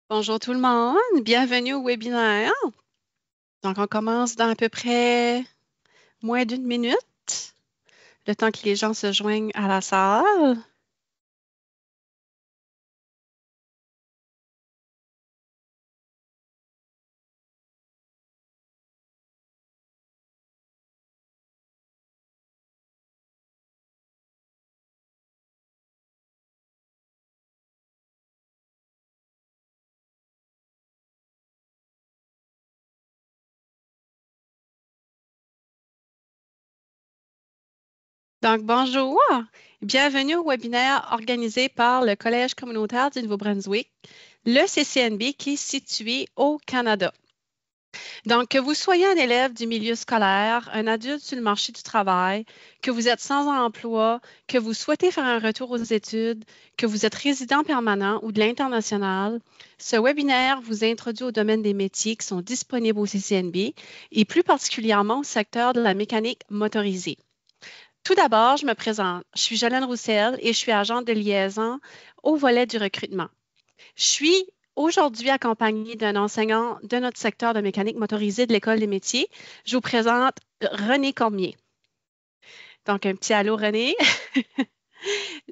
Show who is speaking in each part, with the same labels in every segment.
Speaker 1: Bonjour tout le monde, bienvenue au webinaire. Donc, on commence dans à peu près moins d'une minute, le temps que les gens se joignent à la salle. Donc, bonjour, bienvenue au webinaire organisé par le Collège communautaire du Nouveau-Brunswick, le CCNB qui est situé au Canada. Donc, que vous soyez un élève du milieu scolaire, un adulte sur le marché du travail, que vous êtes sans emploi, que vous souhaitez faire un retour aux études, que vous êtes résident permanent ou de l'international, ce webinaire vous introduit au domaine des métiers qui sont disponibles au CCNB et plus particulièrement au secteur de la mécanique motorisée. Tout d'abord, je me présente. Je suis Jolene Roussel et je suis agente de liaison au volet du recrutement. Je suis aujourd'hui accompagnée d'un enseignant de notre secteur de mécanique motorisée de l'École des métiers. Je vous présente René Cormier. Donc, un petit allô, René.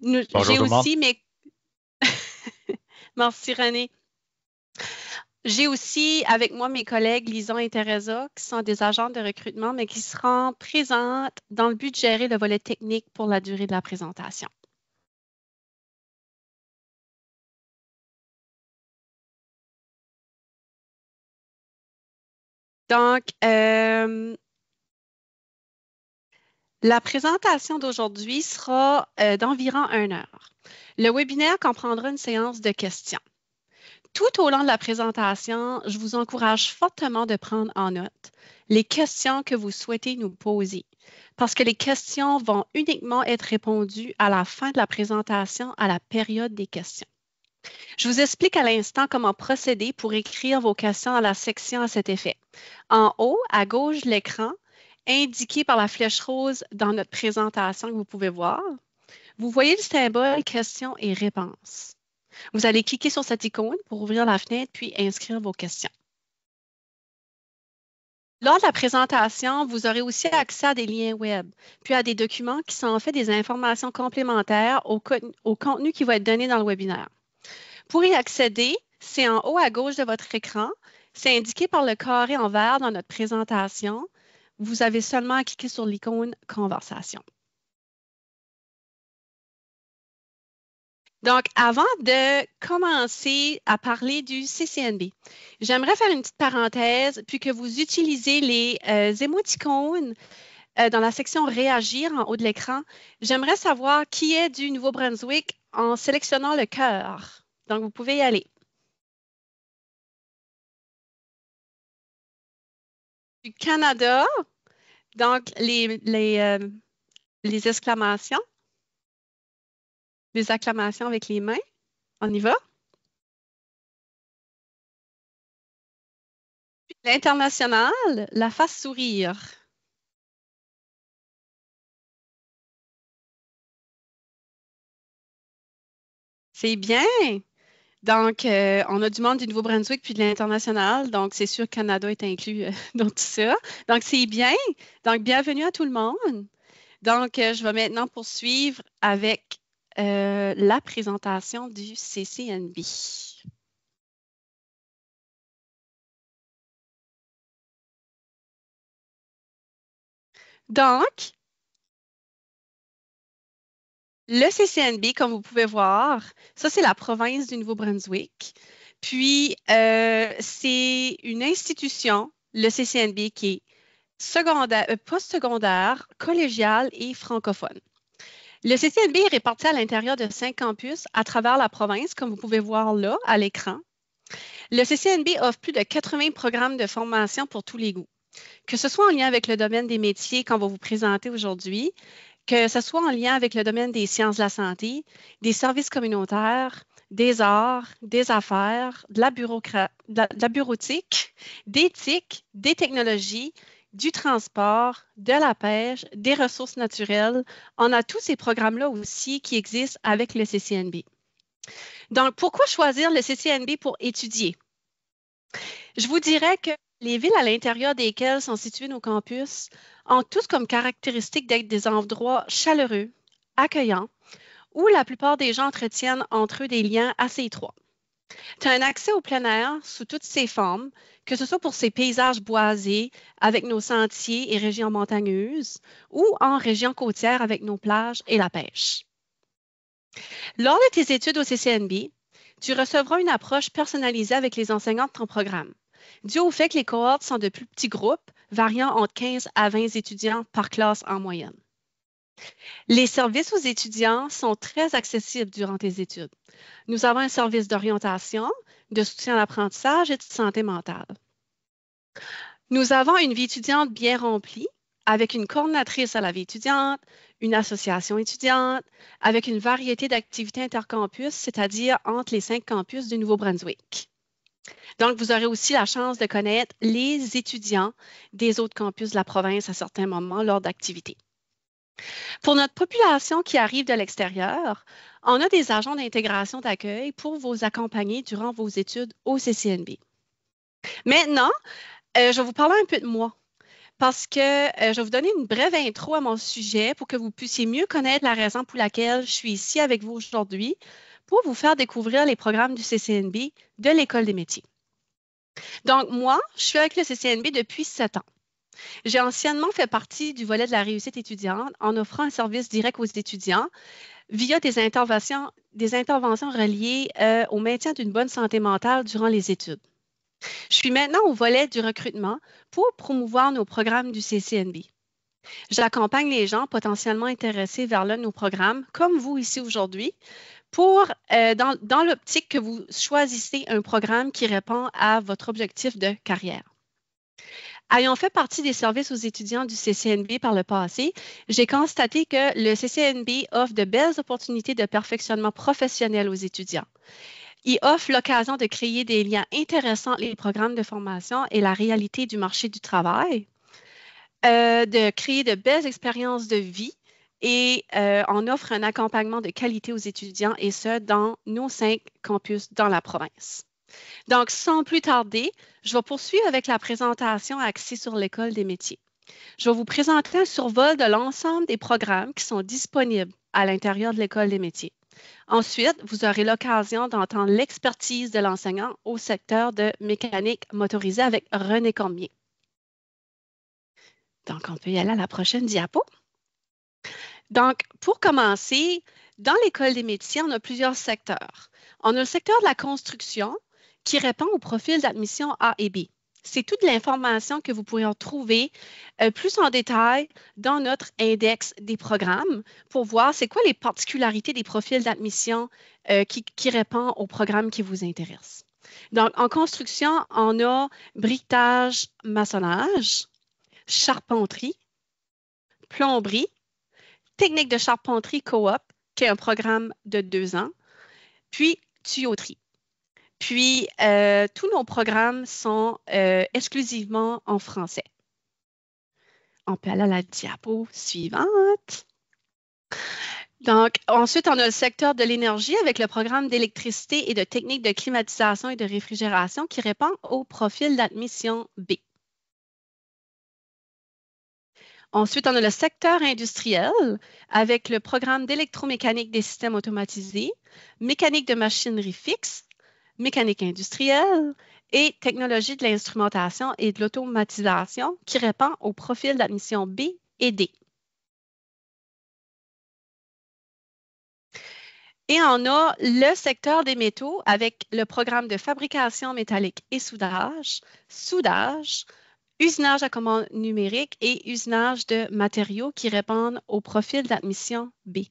Speaker 2: Bonjour
Speaker 1: J'ai
Speaker 2: tout le monde.
Speaker 1: aussi mes... Merci, René. J'ai aussi avec moi mes collègues Lison et Teresa, qui sont des agentes de recrutement, mais qui seront présentes dans le but de gérer le volet technique pour la durée de la présentation. Donc, la présentation d'aujourd'hui sera d'environ 1 heure. Le webinaire comprendra une séance de questions. Tout au long de la présentation, je vous encourage fortement de prendre en note les questions que vous souhaitez nous poser, parce que les questions vont uniquement être répondues à la fin de la présentation, à la période des questions. Je vous explique à l'instant comment procéder pour écrire vos questions dans la section à cet effet. En haut, à gauche de l'écran, indiqué par la flèche rose dans notre présentation que vous pouvez voir, vous voyez le symbole questions et réponses. Vous allez cliquer sur cette icône pour ouvrir la fenêtre puis inscrire vos questions. Lors de la présentation, vous aurez aussi accès à des liens web, puis à des documents qui sont en fait des informations complémentaires au contenu qui va être donné dans le webinaire. Pour y accéder, c'est en haut à gauche de votre écran. C'est indiqué par le carré en vert dans notre présentation. Vous avez seulement à cliquer sur l'icône Conversation. Donc, avant de commencer à parler du CCNB, j'aimerais faire une petite parenthèse, puis que vous utilisez les émoticônes dans la section Réagir en haut de l'écran. J'aimerais savoir qui est du Nouveau-Brunswick en sélectionnant le cœur. Donc, vous pouvez y aller. Du Canada, donc les exclamations, les acclamations avec les mains. On y va. L'international, la face sourire. C'est bien. Donc, on a du monde du Nouveau-Brunswick puis de l'international. Donc, c'est sûr que Canada est inclus dans tout ça. Donc, c'est bien. Donc, bienvenue à tout le monde. Donc, je vais maintenant poursuivre avec la présentation du CCNB. Donc, le CCNB, comme vous pouvez voir, ça, c'est la province du Nouveau-Brunswick. Puis, c'est une institution, le CCNB, qui est secondaire, postsecondaire, collégiale et francophone. Le CCNB est réparti à l'intérieur de 5 campus à travers la province, comme vous pouvez voir là à l'écran. Le CCNB offre plus de 80 programmes de formation pour tous les goûts, que ce soit en lien avec le domaine des métiers qu'on va vous présenter aujourd'hui, que ce soit en lien avec le domaine des sciences de la santé, des services communautaires, des arts, des affaires, de la bureautique, d'éthique, des technologies, du transport, de la pêche, des ressources naturelles. On a tous ces programmes-là aussi qui existent avec le CCNB. Donc, pourquoi choisir le CCNB pour étudier? Je vous dirais que les villes à l'intérieur desquelles sont situés nos campus ont tous comme caractéristique d'être des endroits chaleureux, accueillants, où la plupart des gens entretiennent entre eux des liens assez étroits. Tu as un accès au plein air sous toutes ses formes, que ce soit pour ces paysages boisés avec nos sentiers et régions montagneuses ou en région côtière avec nos plages et la pêche. Lors de tes études au CCNB, tu recevras une approche personnalisée avec les enseignants de ton programme, dû au fait que les cohortes sont de plus petits groupes, variant entre 15 à 20 étudiants par classe en moyenne. Les services aux étudiants sont très accessibles durant tes études. Nous avons un service d'orientation, de soutien à l'apprentissage et de santé mentale. Nous avons une vie étudiante bien remplie, avec une coordinatrice à la vie étudiante, une association étudiante, avec une variété d'activités intercampus, c'est-à-dire entre les 5 campus du Nouveau-Brunswick. Donc, vous aurez aussi la chance de connaître les étudiants des autres campus de la province à certains moments lors d'activités. Pour notre population qui arrive de l'extérieur, on a des agents d'intégration d'accueil pour vous accompagner durant vos études au CCNB. Maintenant, je vais vous parler un peu de moi parce que je vais vous donner une brève intro à mon sujet pour que vous puissiez mieux connaître la raison pour laquelle je suis ici avec vous aujourd'hui pour vous faire découvrir les programmes du CCNB de l'École des métiers. Donc, moi, je suis avec le CCNB depuis 7 ans. J'ai anciennement fait partie du volet de la réussite étudiante en offrant un service direct aux étudiants via des interventions reliées au maintien d'une bonne santé mentale durant les études. Je suis maintenant au volet du recrutement pour promouvoir nos programmes du CCNB. J'accompagne les gens potentiellement intéressés vers l'un de nos programmes, comme vous ici aujourd'hui, pour, dans l'optique que vous choisissez un programme qui répond à votre objectif de carrière. Ayant fait partie des services aux étudiants du CCNB par le passé, j'ai constaté que le CCNB offre de belles opportunités de perfectionnement professionnel aux étudiants. Il offre l'occasion de créer des liens intéressants entre les programmes de formation et la réalité du marché du travail, de créer de belles expériences de vie et on offre un accompagnement de qualité aux étudiants et ce, dans nos 5 campus dans la province. Donc, sans plus tarder, je vais poursuivre avec la présentation axée sur l'École des métiers. Je vais vous présenter un survol de l'ensemble des programmes qui sont disponibles à l'intérieur de l'École des métiers. Ensuite, vous aurez l'occasion d'entendre l'expertise de l'enseignant au secteur de mécanique motorisée avec René Cormier. Donc, on peut y aller à la prochaine diapo. Donc, pour commencer, dans l'École des métiers, on a plusieurs secteurs. On a le secteur de la construction qui répond au profil d'admission A et B. C'est toute l'information que vous pourrez en trouver plus en détail dans notre index des programmes pour voir c'est quoi les particularités des profils d'admission qui répondent aux programmes qui vous intéressent. Donc, en construction, on a briquetage, maçonnage, charpenterie, plomberie, technique de charpenterie coop, qui est un programme de 2 ans, puis tuyauterie. Puis, tous nos programmes sont exclusivement en français. On peut aller à la diapo suivante. Donc, ensuite, on a le secteur de l'énergie avec le programme d'électricité et de technique de climatisation et de réfrigération qui répond au profil d'admission B. Ensuite, on a le secteur industriel avec le programme d'électromécanique des systèmes automatisés, mécanique de machinerie fixe, mécanique industrielle et technologie de l'instrumentation et de l'automatisation qui répond au profil d'admission B et D. Et on a le secteur des métaux avec le programme de fabrication métallique et soudage, usinage à commande numérique et usinage de matériaux qui répondent au profil d'admission B.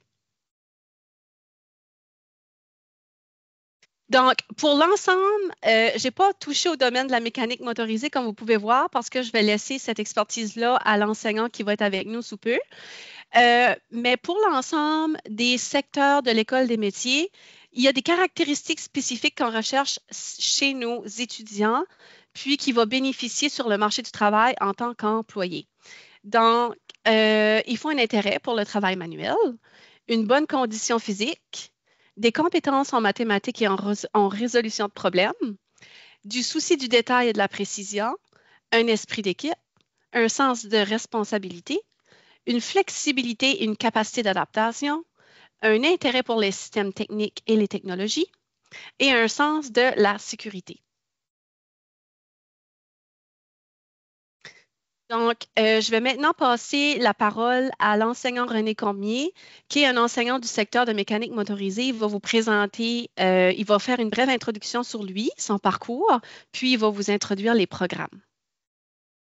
Speaker 1: Donc, pour l'ensemble, je n'ai pas touché au domaine de la mécanique motorisée, comme vous pouvez voir, parce que je vais laisser cette expertise-là à l'enseignant qui va être avec nous sous peu. Mais pour l'ensemble des secteurs de l'École des métiers, il y a des caractéristiques spécifiques qu'on recherche chez nos étudiants, puis qui vont bénéficier sur le marché du travail en tant qu'employés. Donc, il faut un intérêt pour le travail manuel, une bonne condition physique, des compétences en mathématiques et en résolution de problèmes, du souci du détail et de la précision, un esprit d'équipe, un sens de responsabilité, une flexibilité et une capacité d'adaptation, un intérêt pour les systèmes techniques et les technologies et un sens de la sécurité. Donc, je vais maintenant passer la parole à l'enseignant René Cormier, qui est un enseignant du secteur de mécanique motorisée. Il va vous présenter, il va faire une brève introduction sur lui, son parcours, puis il va vous introduire les programmes.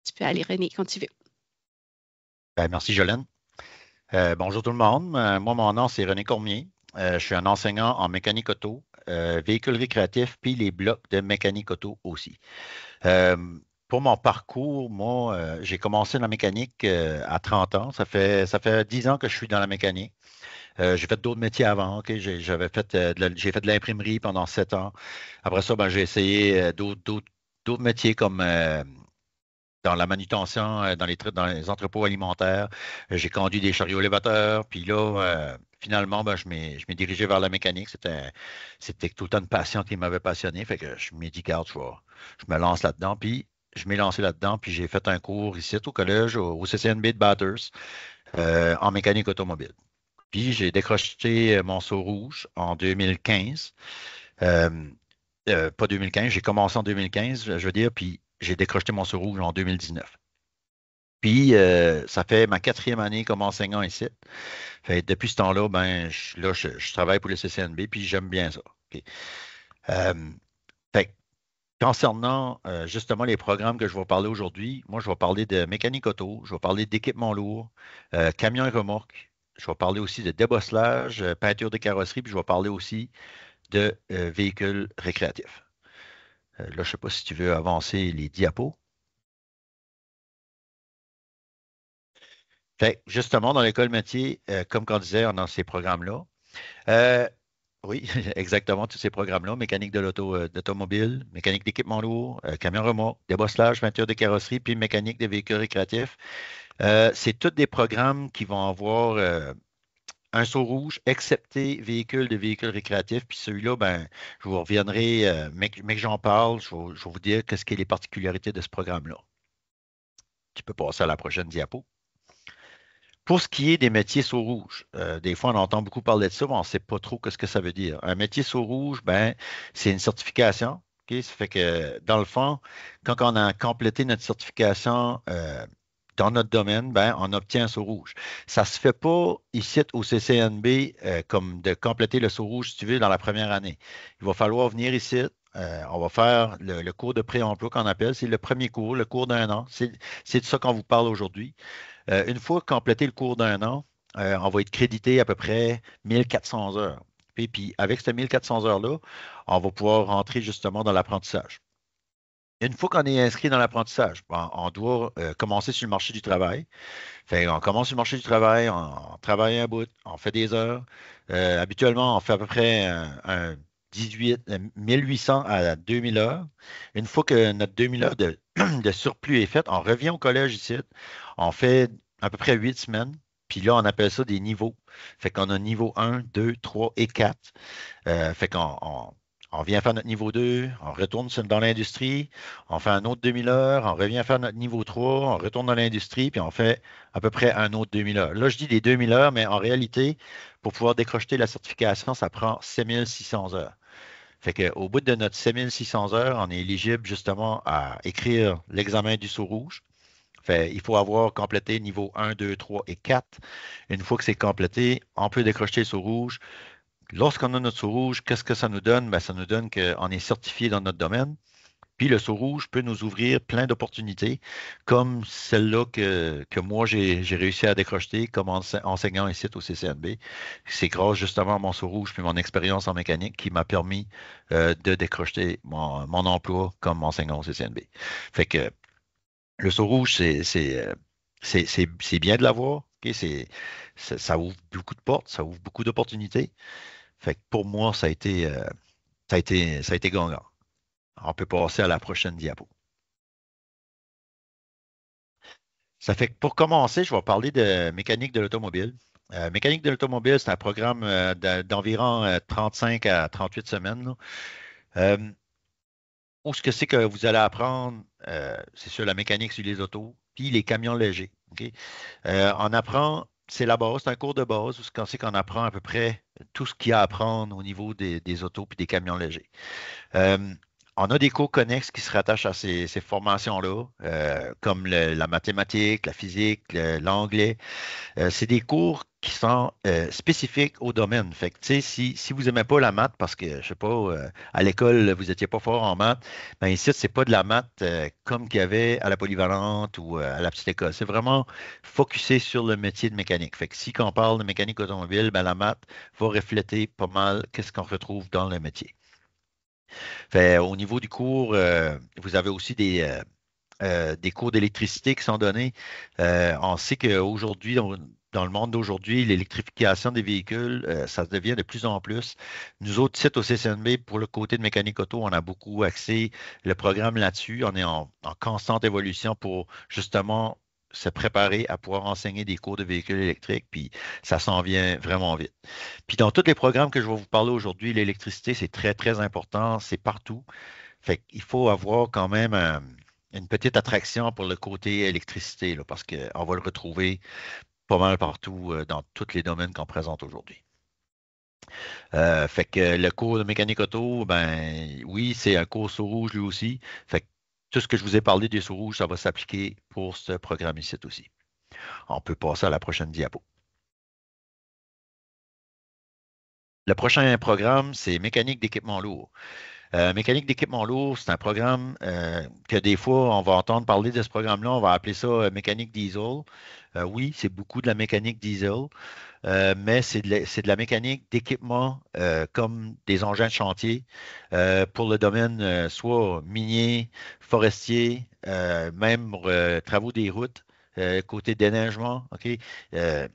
Speaker 1: Tu peux aller, René, quand tu veux.
Speaker 2: Merci, Jolene. Bonjour tout le monde. Moi, mon nom, c'est René Cormier. Je suis un enseignant en mécanique auto, véhicules récréatifs, puis les blocs de mécanique auto aussi. Euh, pour mon parcours, moi, j'ai commencé la mécanique à 30 ans. Ça fait 10 ans que je suis dans la mécanique. J'ai fait d'autres métiers avant. Ok. J'ai fait de l'imprimerie pendant 7 ans. Après ça, j'ai essayé d'autres métiers comme dans la manutention, dans les entrepôts alimentaires. J'ai conduit des chariots élévateurs. Puis là, finalement, je m'ai dirigé vers la mécanique. C'était tout le temps une passion qui m'avait passionné. Fait que je m'ai dit, garde, je me lance là-dedans. Puis je m'ai lancé là-dedans. Puis j'ai fait un cours ici au collège, au CCNB de Bathurst, en mécanique automobile. Puis j'ai décroché mon saut rouge en 2015. Euh, pas 2015, j'ai commencé en 2015, je veux dire, puis j'ai décroché mon saut rouge en 2019. Puis, ça fait ma quatrième année comme enseignant ici. Depuis ce temps-là, je travaille pour le CCNB, puis j'aime bien ça. OK. Euh, fait que concernant justement les programmes que je vais parler aujourd'hui, moi, je vais parler de mécanique auto, je vais parler d'équipement lourd, camions et remorques. Je vais parler aussi de débosselage, peinture de carrosserie, puis je vais parler aussi de véhicules récréatifs. Là, je ne sais pas si tu veux avancer les diapos. Justement, dans l'école métier, comme on disait, on a ces programmes-là. Euh, oui, exactement, tous ces programmes-là, mécanique de d'automobile, mécanique d'équipement lourd, camion remorque, débosselage, peinture de carrosserie, puis mécanique des véhicules récréatifs. C'est tous des programmes qui vont avoir un saut rouge, excepté véhicules récréatifs. Puis celui-là, je vous reviendrai, mais que j'en parle, je vais vous dire qu'est-ce qui est les particularités de ce programme-là. Tu peux passer à la prochaine diapo. Pour ce qui est des métiers sous rouge, des fois on entend beaucoup parler de ça, mais on ne sait pas trop ce que ça veut dire. Un métier sous rouge, c'est une certification. OK? Ça fait que dans le fond, quand on a complété notre certification dans notre domaine, on obtient un sceau rouge. Ça ne se fait pas ici au CCNB comme de compléter le sceau rouge, si tu veux, dans la première année. Il va falloir venir ici. On va faire le cours de pré-emploi qu'on appelle. C'est le premier cours, le cours d'un an. C'est de ça qu'on vous parle aujourd'hui. Une fois complété le cours d'un an, on va être crédité à peu près 1400 heures. Puis avec ces 1400 heures-là, on va pouvoir rentrer justement dans l'apprentissage. Une fois qu'on est inscrit dans l'apprentissage, on doit commencer sur le marché du travail. On commence sur le marché du travail, on travaille un bout, on fait des heures. Habituellement, on fait à peu près un 1800 à 2000 heures. Une fois que notre 2000 heures de surplus est faite, on revient au collège ici. On fait à peu près 8 semaines. Puis là, on appelle ça des niveaux. Fait qu'on a niveau 1, 2, 3 et 4. Fait qu'on on vient faire notre niveau 2, on retourne dans l'industrie, on fait un autre 2000 heures, on revient faire notre niveau 3, on retourne dans l'industrie, puis on fait à peu près un autre 2000 heures. Là, je dis des 2000 heures, mais en réalité, pour pouvoir décrocher la certification, ça prend 7600 heures. Fait qu'au bout de notre 7600 heures, on est éligible justement à écrire l'examen du sceau rouge. Il faut avoir complété niveau 1, 2, 3 et 4. Une fois que c'est complété, on peut décrocher le sceau rouge. Lorsqu'on a notre sceau rouge, qu'est-ce que ça nous donne? Ça nous donne qu'on est certifié dans notre domaine. Puis le sceau rouge peut nous ouvrir plein d'opportunités, comme celle-là que moi, j'ai réussi à décrocher comme enseignant ici au CCNB. C'est grâce justement à mon sceau rouge puis mon expérience en mécanique qui m'a permis de décrocher mon emploi comme enseignant au CCNB. Fait que le sceau rouge, c'est bien de l'avoir. Ok. Ça ouvre beaucoup de portes, ça ouvre beaucoup d'opportunités. Fait que pour moi, ça a été gagnant. On peut passer à la prochaine diapo. Ça fait que pour commencer, je vais parler de mécanique de l'automobile. Mécanique de l'automobile, c'est un programme d'environ 35 à 38 semaines, là. Euh, Où ce que c'est que vous allez apprendre, c'est sûr, la mécanique sur les autos, puis les camions légers. OK? On apprend, c'est la base, c'est un cours de base où c'est qu'on apprend à peu près tout ce qu'il y a à apprendre au niveau des autos puis des camions légers. Euh, on a des cours connexes qui se rattachent à ces formations-là, comme la mathématique, la physique, l'anglais. C'est des cours qui sont spécifiques au domaine. Fait que, tu sais, si vous n'aimez pas la maths, parce que, je sais pas, à l'école, vous n'étiez pas fort en maths, ben ici, c'est pas de la maths comme qu'il y avait à la polyvalente ou à la petite école. C'est vraiment focusé sur le métier de mécanique. Fait que si on parle de mécanique automobile, ben la maths va refléter pas mal qu'est-ce qu'on retrouve dans le métier. Fait, au niveau du cours, vous avez aussi des cours d'électricité qui sont donnés. On sait qu'aujourd'hui, dans le monde d'aujourd'hui, l'électrification des véhicules, ça devient de plus en plus. Nous autres, sites au CCNB, pour le côté de mécanique auto, on a beaucoup axé le programme là-dessus. On est en constante évolution pour justement se préparer à pouvoir enseigner des cours de véhicules électriques, puis ça s'en vient vraiment vite. Puis dans tous les programmes que je vais vous parler aujourd'hui, l'électricité, c'est très, très important, c'est partout. Fait qu'il faut avoir quand même une petite attraction pour le côté électricité, là, parce qu'on va le retrouver pas mal partout dans tous les domaines qu'on présente aujourd'hui. Fait que le cours de mécanique auto, ben oui, c'est un cours sous rouge lui aussi. Fait que tout ce que je vous ai parlé des sous rouges, ça va s'appliquer pour ce programme ici aussi. On peut passer à la prochaine diapo. Le prochain programme, c'est mécanique d'équipement lourd. Mécanique d'équipement lourd, c'est un programme que des fois, on va entendre parler de ce programme-là, on va appeler ça mécanique diesel. Oui, c'est beaucoup de la mécanique diesel, mais c'est de la mécanique d'équipement comme des engins de chantier pour le domaine soit minier, forestier, même travaux des routes, côté déneigement, OK? Euh,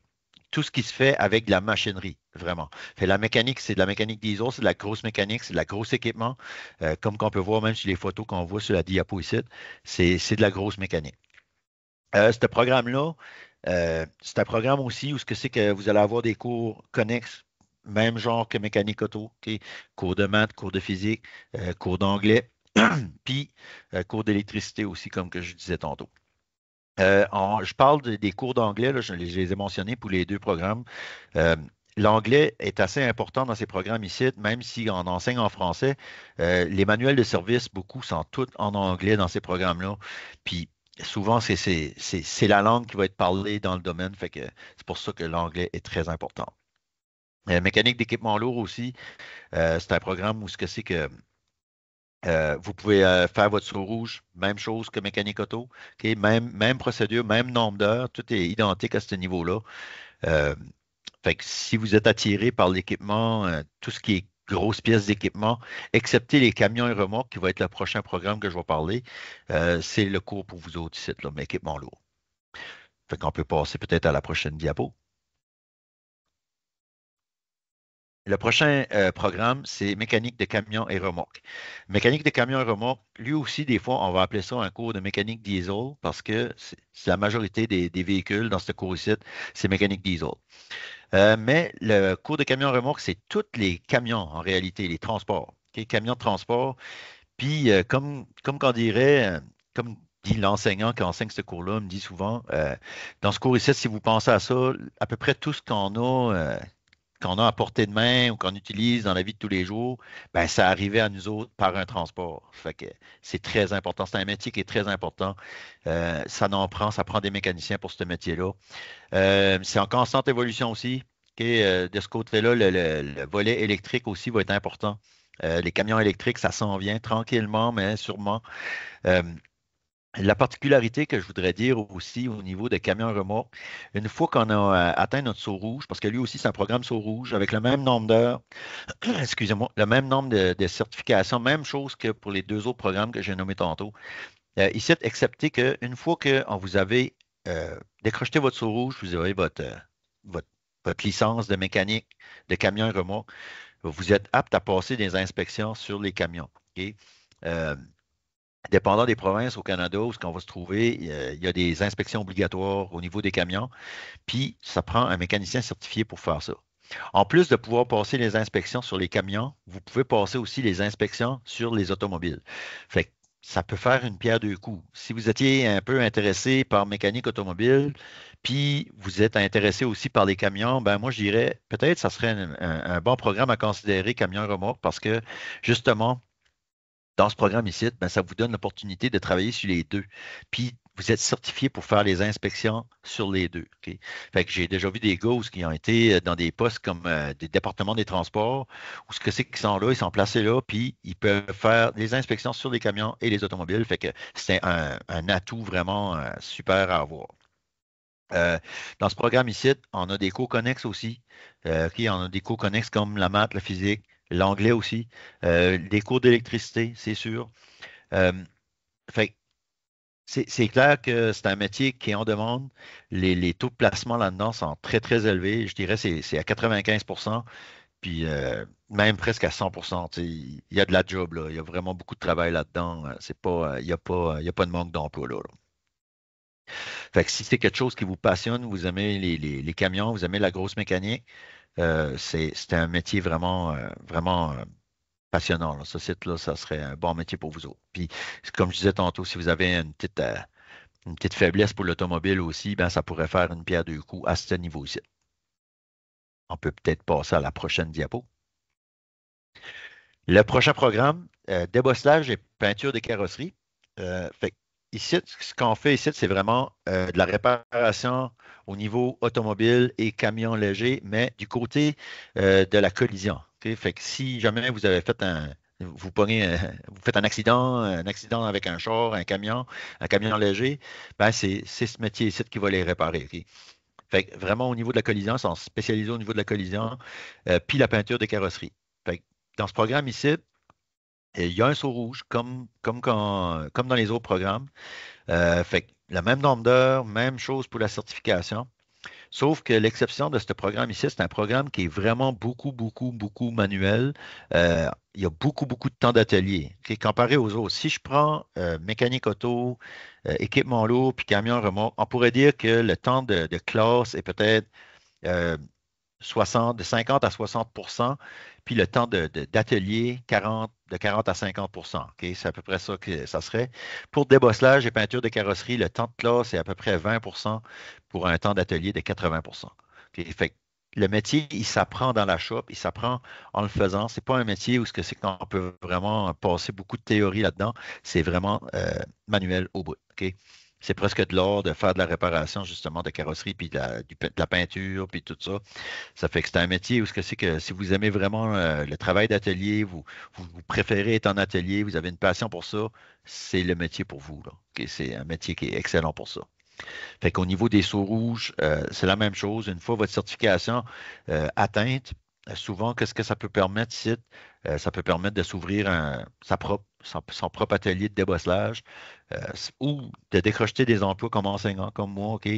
Speaker 2: tout ce qui se fait avec de la machinerie, vraiment. Fait la mécanique, c'est de la mécanique diesel, c'est de la grosse mécanique, c'est de la grosse équipement, comme qu'on peut voir même sur les photos qu'on voit sur la diapo ici, c'est de la grosse mécanique. Ce programme-là, c'est un programme aussi où ce que c'est que vous allez avoir des cours connexes, même genre que mécanique auto, OK? Cours de maths, cours de physique, cours d'anglais, puis cours d'électricité aussi, comme que je disais tantôt. Je parle des cours d'anglais, là, je les ai mentionnés pour les deux programmes. Euh, L'anglais est assez important dans ces programmes ici, même si on enseigne en français. Les manuels de service, beaucoup sont tous en anglais dans ces programmes-là. Puis souvent, c'est la langue qui va être parlée dans le domaine, fait que c'est pour ça que l'anglais est très important. Mécanique d'équipement lourd aussi, c'est un programme où ce que c'est que vous pouvez faire votre saut rouge, même chose que mécanique auto. OK? Même procédure, même nombre d'heures, tout est identique à ce niveau-là. Euh, Fait que si vous êtes attiré par l'équipement, tout ce qui est grosses pièces d'équipement, excepté les camions et remorques, qui va être le prochain programme que je vais parler, c'est le cours pour vous autres ici, là, mais équipement lourd. Fait qu'on peut passer peut-être à la prochaine diapo. Le prochain programme, c'est mécanique de camions et remorques. Mécanique de camions et remorques, lui aussi, des fois, on va appeler ça un cours de mécanique diesel parce que c'est la majorité des véhicules dans ce cours-ci, c'est mécanique diesel. Mais le cours de camions et remorques, c'est tous les camions en réalité, les transports. OK? Camions de transport. Puis, comme qu'on dirait, comme dit l'enseignant qui enseigne ce cours-là, me dit souvent, dans ce cours-ci, si vous pensez à ça, à peu près tout ce qu'on a à portée de main ou qu'on utilise dans la vie de tous les jours, ben, ça arrivait à nous autres par un transport. Fait que c'est très important. C'est un métier qui est très important. Ça prend des mécaniciens pour ce métier-là. C'est en constante évolution aussi. OK, de ce côté-là, le volet électrique aussi va être important. Les camions électriques, ça s'en vient tranquillement, mais sûrement. Euh, la particularité que je voudrais dire aussi au niveau des camions remorques, une fois qu'on a atteint notre saut rouge, parce que lui aussi c'est un programme saut rouge avec le même nombre d'heures, excusez-moi, le même nombre de certifications, même chose que pour les deux autres programmes que j'ai nommés tantôt. Ici, excepté qu'une fois que vous avez décroché votre saut rouge, vous avez votre, votre licence de mécanique de camion remorque, vous êtes apte à passer des inspections sur les camions. OK? Euh, dépendant des provinces au Canada où ce qu'on va se trouver, il y a des inspections obligatoires au niveau des camions, puis ça prend un mécanicien certifié pour faire ça. En plus de pouvoir passer les inspections sur les camions, vous pouvez passer aussi les inspections sur les automobiles. Fait que ça peut faire une pierre deux coups. Si vous étiez un peu intéressé par mécanique automobile, puis vous êtes intéressé aussi par les camions, ben moi je dirais peut-être ça serait un bon programme à considérer camion remorque parce que justement, dans ce programme ici, ben, ça vous donne l'opportunité de travailler sur les deux. Puis, vous êtes certifié pour faire les inspections sur les deux. OK? Fait que j'ai déjà vu des gars qui ont été dans des postes comme des départements des transports, où ce que c'est qu'ils sont là, ils sont placés là, puis ils peuvent faire les inspections sur les camions et les automobiles. Fait que c'est un atout vraiment super à avoir. Euh, Dans ce programme ici, on a des cours connexes aussi. OK, on a des cours connexes comme la maths, la physique, l'anglais aussi, des cours d'électricité, c'est sûr. Euh, Fait que c'est clair que c'est un métier qui est en demande. Les taux de placement là-dedans sont très, très élevés. Je dirais que c'est à 95 puis même presque à 100 tu sais. Il y a de la job, là. Il y a vraiment beaucoup de travail là-dedans. C'est pas, il y a pas de manque d'emploi, là. Fait que si c'est quelque chose qui vous passionne, vous aimez les camions, vous aimez la grosse mécanique, c'est un métier vraiment, vraiment passionnant, là. Ce site-là, ça serait un bon métier pour vous autres. Puis, comme je disais tantôt, si vous avez une petite faiblesse pour l'automobile aussi, ben, ça pourrait faire une pierre deux coups à ce niveau-ci. On peut peut-être passer à la prochaine diapo. Le prochain programme, débosselage et peinture des carrosseries. Fait que ici, ce qu'on fait ici, c'est vraiment de la réparation au niveau automobile et camion léger, mais du côté de la collision. OK? Fait que si jamais vous avez fait vous pognez, vous faites un accident avec un char, un camion léger, ben c'est ce métier ici qui va les réparer. OK? Fait que vraiment au niveau de la collision, ils sont spécialisés au niveau de la collision, puis la peinture des carrosseries. Fait que dans ce programme ici, il y a un saut rouge, comme dans les autres programmes. Fait que le même nombre d'heures, même chose pour la certification. Sauf que l'exception de ce programme ici, c'est un programme qui est vraiment beaucoup, beaucoup, beaucoup manuel. Il y a beaucoup, beaucoup de temps d'atelier. OK? Comparé aux autres, si je prends mécanique auto, équipement lourd, puis camion remorque, on pourrait dire que le temps de classe est peut-être euh, de 50 à 60 puis le temps d'atelier, de 40 à 50 OK? C'est à peu près ça que ça serait. Pour débosselage et peinture de carrosserie, le temps de classe est à peu près 20 pour un temps d'atelier de 80 OK? Fait que le métier, il s'apprend dans la shop, il s'apprend en le faisant. C'est pas un métier où ce que c'est qu'on peut vraiment passer beaucoup de théorie là-dedans. C'est vraiment manuel au bout. OK? C'est presque de l'art de faire de la réparation, justement, de carrosserie, puis de la peinture, puis tout ça. Ça fait que c'est un métier où ce que c'est que si vous aimez vraiment le travail d'atelier, vous préférez être en atelier, vous avez une passion pour ça, c'est le métier pour vous, là. OK? C'est un métier qui est excellent pour ça. Fait qu'au niveau des sauts rouges, c'est la même chose. Une fois votre certification atteinte, souvent, qu'est-ce que ça peut permettre ici? Ça peut permettre de s'ouvrir son propre atelier de débosselage ou de décrocher des emplois comme enseignant, comme moi, OK?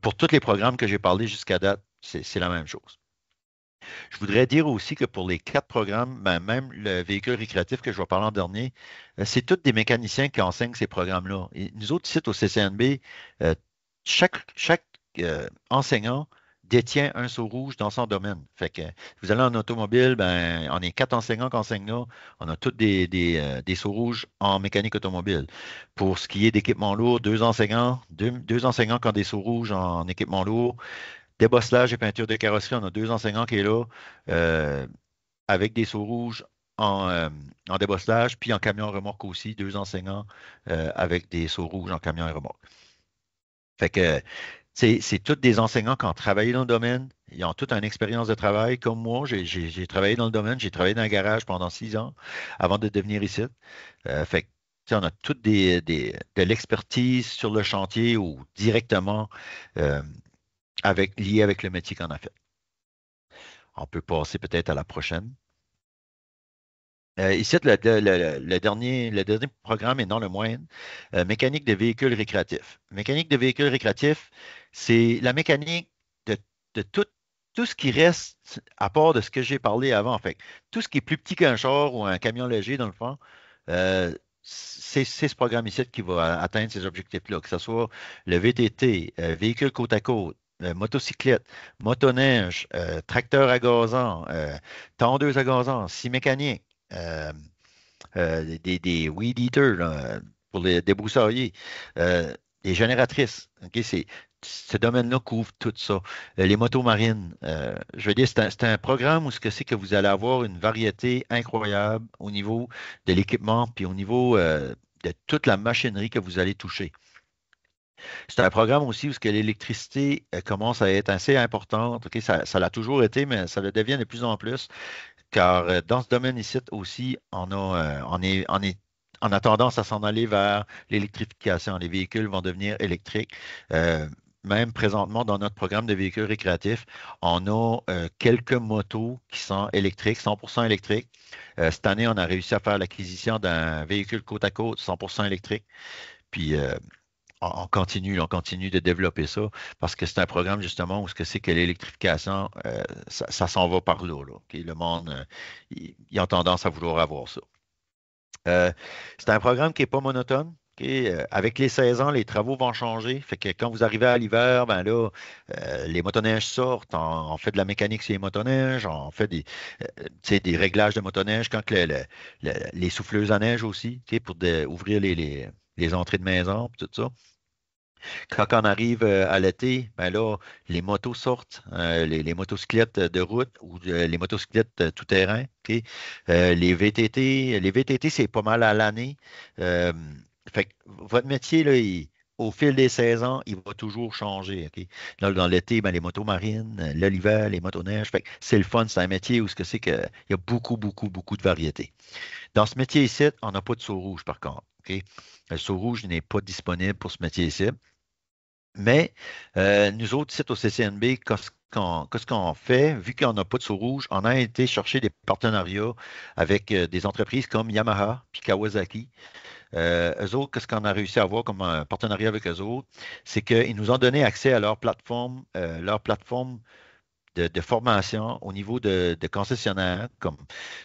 Speaker 2: Pour tous les programmes que j'ai parlé jusqu'à date, c'est la même chose. Je voudrais dire aussi que pour les quatre programmes, ben, même le véhicule récréatif que je vais parler en dernier, c'est tous des mécaniciens qui enseignent ces programmes-là. Et nous autres, ici au CCNB, euh, chaque enseignant détient un saut rouge dans son domaine. Fait que vous allez en automobile, ben, on est quatre enseignants qui enseignent là. On a tous des sauts rouges en mécanique automobile. Pour ce qui est d'équipement lourd, deux enseignants qui ont des sauts rouges en équipement lourd. Débosselage et peinture de carrosserie, on a deux enseignants qui est là, euh, avec des sauts rouges en débosselage, puis en camion remorque aussi, deux enseignants avec des sauts rouges en camion et remorque. Fait que c'est tous des enseignants qui ont travaillé dans le domaine, ils ont toute une expérience de travail. Comme moi, j'ai travaillé dans le domaine, j'ai travaillé dans un garage pendant 6 ans avant de devenir ici. Fait que, tu sais, on a toutes de l'expertise sur le chantier ou directement euh, lié avec le métier qu'on a fait. On peut passer peut-être à la prochaine. Ici, le dernier programme et non le moindre, mécanique de véhicules récréatifs. Mécanique de véhicules récréatifs, c'est la mécanique de, de tout ce qui reste à part de ce que j'ai parlé avant. Fait que tout ce qui est plus petit qu'un char ou un camion léger, dans le fond, euh, c'est ce programme ici qui va atteindre ces objectifs-là, que ce soit le VTT, véhicule côte à côte, motocyclette, motoneige, tracteur à gazon, tondeuse à gazon, scie mécanique, euh, des weed eaters là, pour les débroussailler, des génératrices. OK, ce domaine-là couvre tout ça. Les motos marines, je veux dire, c'est un programme où ce que c'est que vous allez avoir une variété incroyable au niveau de l'équipement, puis au niveau de toute la machinerie que vous allez toucher. C'est un programme aussi où ce que l'électricité commence à être assez importante. OK, ça l'a toujours été, mais ça le devient de plus en plus. Car dans ce domaine ici aussi, on a tendance à s'en aller vers l'électrification. Les véhicules vont devenir électriques. Euh, Même présentement, dans notre programme de véhicules récréatifs, on a quelques motos qui sont électriques, 100% électriques. Cette année, on a réussi à faire l'acquisition d'un véhicule côte à côte 100% électrique. Puis, on continue de développer ça parce que c'est un programme justement où ce que c'est que l'électrification, ça s'en va par là. OK? Le monde, ils ont tendance à vouloir avoir ça. Euh, c'est un programme qui n'est pas monotone. OK? Avec les saisons, les travaux vont changer. Fait que quand vous arrivez à l'hiver, ben là, les motoneiges sortent. On fait de la mécanique sur les motoneiges. On fait tu sais, des réglages de motoneige quand les souffleuses à neige aussi, OK? Pour ouvrir les entrées de maison, tout ça. Quand on arrive à l'été, ben là, les motos sortent, les motocyclettes de route ou les motocyclettes tout-terrain. OK? Les VTT, c'est pas mal à l'année. Euh, Fait que votre métier, là, au fil des saisons, il va toujours changer. OK? Là, dans l'été, ben, les motos marines, là, l'hiver, les motoneiges. Fait que c'est le fun, c'est un métier où ce que c'est qu'il y a beaucoup, beaucoup, beaucoup de variétés. Dans ce métier ici, on n'a pas de saut rouge, par contre. OK? Le saut rouge n'est pas disponible pour ce métier ici. Mais nous autres, ici au CCNB, qu'est-ce qu'on fait, vu qu'on n'a pas de sous rouge, on a été chercher des partenariats avec des entreprises comme Yamaha puis Kawasaki. Eux autres, qu'est-ce qu'on a réussi à avoir comme un partenariat avec eux autres, c'est qu'ils nous ont donné accès à leur plateforme de formation au niveau de concessionnaires.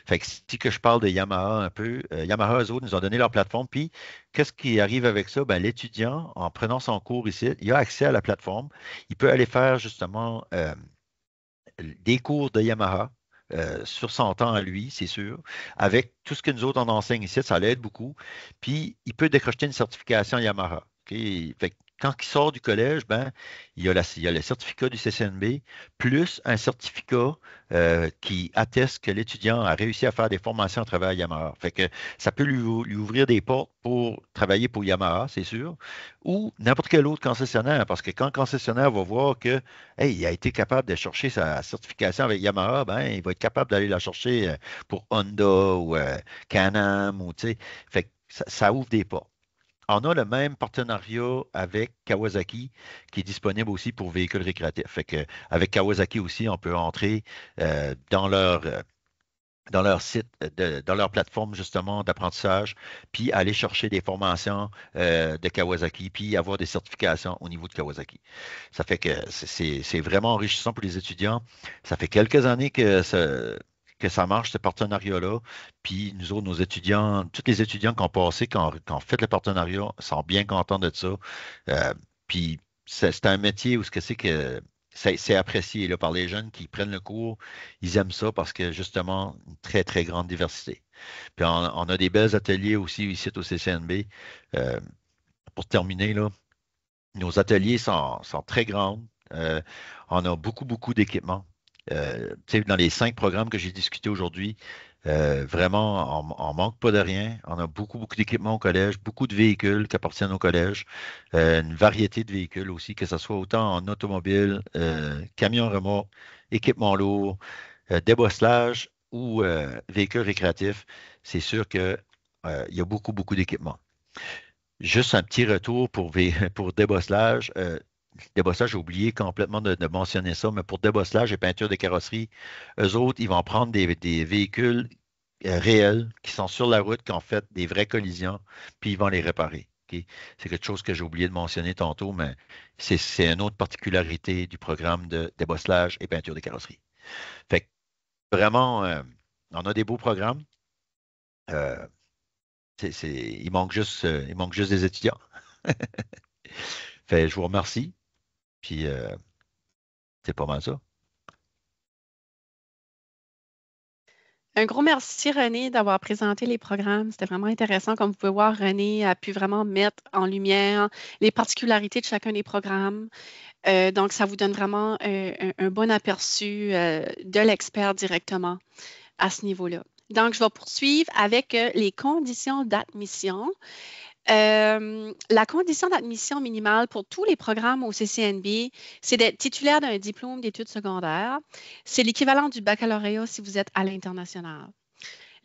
Speaker 2: Fait que si que je parle de Yamaha un peu, Yamaha, eux autres, nous ont donné leur plateforme. Puis, qu'est-ce qui arrive avec ça? Ben, l'étudiant, en prenant son cours ici, il a accès à la plateforme. Il peut aller faire justement des cours de Yamaha. Sur son temps à lui, c'est sûr. Avec tout ce que nous autres on enseigne ici, ça l'aide beaucoup. Puis, il peut décrocher une certification Yamaha. OK? Fait que quand il sort du collège, ben, il y a le certificat du CCNB, plus un certificat qui atteste que l'étudiant a réussi à faire des formations à travers Yamaha. Fait que ça peut lui ouvrir des portes pour travailler pour Yamaha, c'est sûr, ou n'importe quel autre concessionnaire, parce que quand le concessionnaire va voir que hey, il a été capable de chercher sa certification avec Yamaha, ben, il va être capable d'aller la chercher pour Honda ou Can-Am, ou, tu sais. Fait que ça ouvre des portes. On a le même partenariat avec Kawasaki qui est disponible aussi pour véhicules récréatifs. Fait que avec Kawasaki aussi, on peut entrer dans leur site, dans leur plateforme justement d'apprentissage, puis aller chercher des formations de Kawasaki, puis avoir des certifications au niveau de Kawasaki. Ça fait que c'est vraiment enrichissant pour les étudiants. Ça fait quelques années que ça marche, ce partenariat-là. Puis nous autres, nos étudiants, tous les étudiants qui ont passé, qui ont fait le partenariat, sont bien contents de ça. Puis c'est un métier où ce que c'est que c'est apprécié là, par les jeunes qui prennent le cours. Ils aiment ça parce que justement, une très, très grande diversité. Puis on a des belles ateliers aussi ici au CCNB. Euh, pour terminer, là, nos ateliers sont très grands. Euh, on a beaucoup, beaucoup d'équipements. Tu sais, dans les 5 programmes que j'ai discutés aujourd'hui, vraiment, on manque pas de rien. On a beaucoup, beaucoup d'équipements au collège, beaucoup de véhicules qui appartiennent au collège, une variété de véhicules aussi, que ce soit autant en automobile, camion remorque, équipement lourd, débosselage ou véhicules récréatifs. C'est sûr que, il y a beaucoup, beaucoup d'équipements. Juste un petit retour pour débosselage. Débosselage, j'ai oublié complètement de mentionner ça, mais pour débosselage et peinture de carrosserie, eux autres, ils vont prendre des véhicules réels qui sont sur la route, qui ont fait des vraies collisions, puis ils vont les réparer. OK? C'est quelque chose que j'ai oublié de mentionner tantôt, mais c'est une autre particularité du programme de débosselage et peinture de carrosserie. Fait que vraiment, on a des beaux programmes. Euh, Il manque juste des étudiants. Je vous remercie. Puis, c'est pas mal ça.
Speaker 1: Un gros merci, René, d'avoir présenté les programmes. C'était vraiment intéressant. Comme vous pouvez voir, René a pu vraiment mettre en lumière les particularités de chacun des programmes. Donc, ça vous donne vraiment un bon aperçu de l'expert directement à ce niveau-là. Donc, je vais poursuivre avec les conditions d'admission. La condition d'admission minimale pour tous les programmes au CCNB, c'est d'être titulaire d'un diplôme d'études secondaires. C'est l'équivalent du baccalauréat si vous êtes à l'international.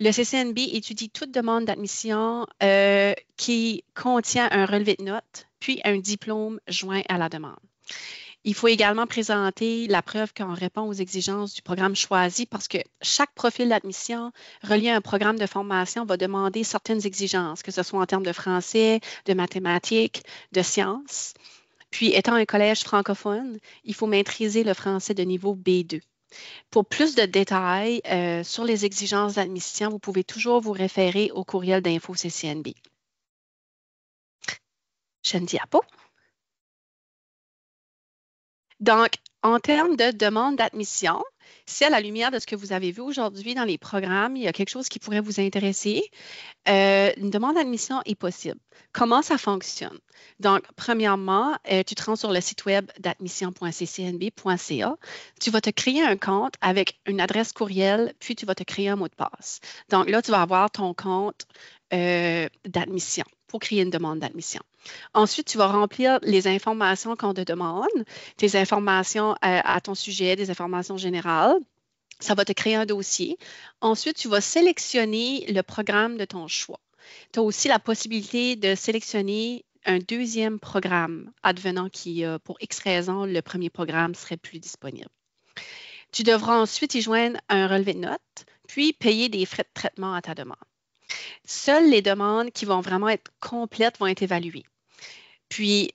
Speaker 1: Le CCNB étudie toute demande d'admission qui contient un relevé de notes, puis un diplôme joint à la demande. Il faut également présenter la preuve qu'on répond aux exigences du programme choisi parce que chaque profil d'admission relié à un programme de formation va demander certaines exigences, que ce soit en termes de français, de mathématiques, de sciences. Puis, étant un collège francophone, il faut maîtriser le français de niveau B2. Pour plus de détails sur les exigences d'admission, vous pouvez toujours vous référer au courriel d'info CCNB. Prochaine diapo. Donc, en termes de demande d'admission, si à la lumière de ce que vous avez vu aujourd'hui dans les programmes, il y a quelque chose qui pourrait vous intéresser, une demande d'admission est possible. Comment ça fonctionne? Donc, premièrement, tu te rends sur le site web d'admission.ccnb.ca. Tu vas te créer un compte avec une adresse courriel, puis tu vas te créer un mot de passe. Donc là, tu vas avoir ton compte d'admission pour créer une demande d'admission. Ensuite, tu vas remplir les informations qu'on te demande, tes informations à ton sujet, des informations générales. Ça va te créer un dossier. Ensuite, tu vas sélectionner le programme de ton choix. Tu as aussi la possibilité de sélectionner un deuxième programme, advenant qui, pour X raison, le premier programme serait plus disponible. Tu devras ensuite y joindre un relevé de notes, puis payer des frais de traitement à ta demande. Seules les demandes qui vont vraiment être complètes vont être évaluées. Puis,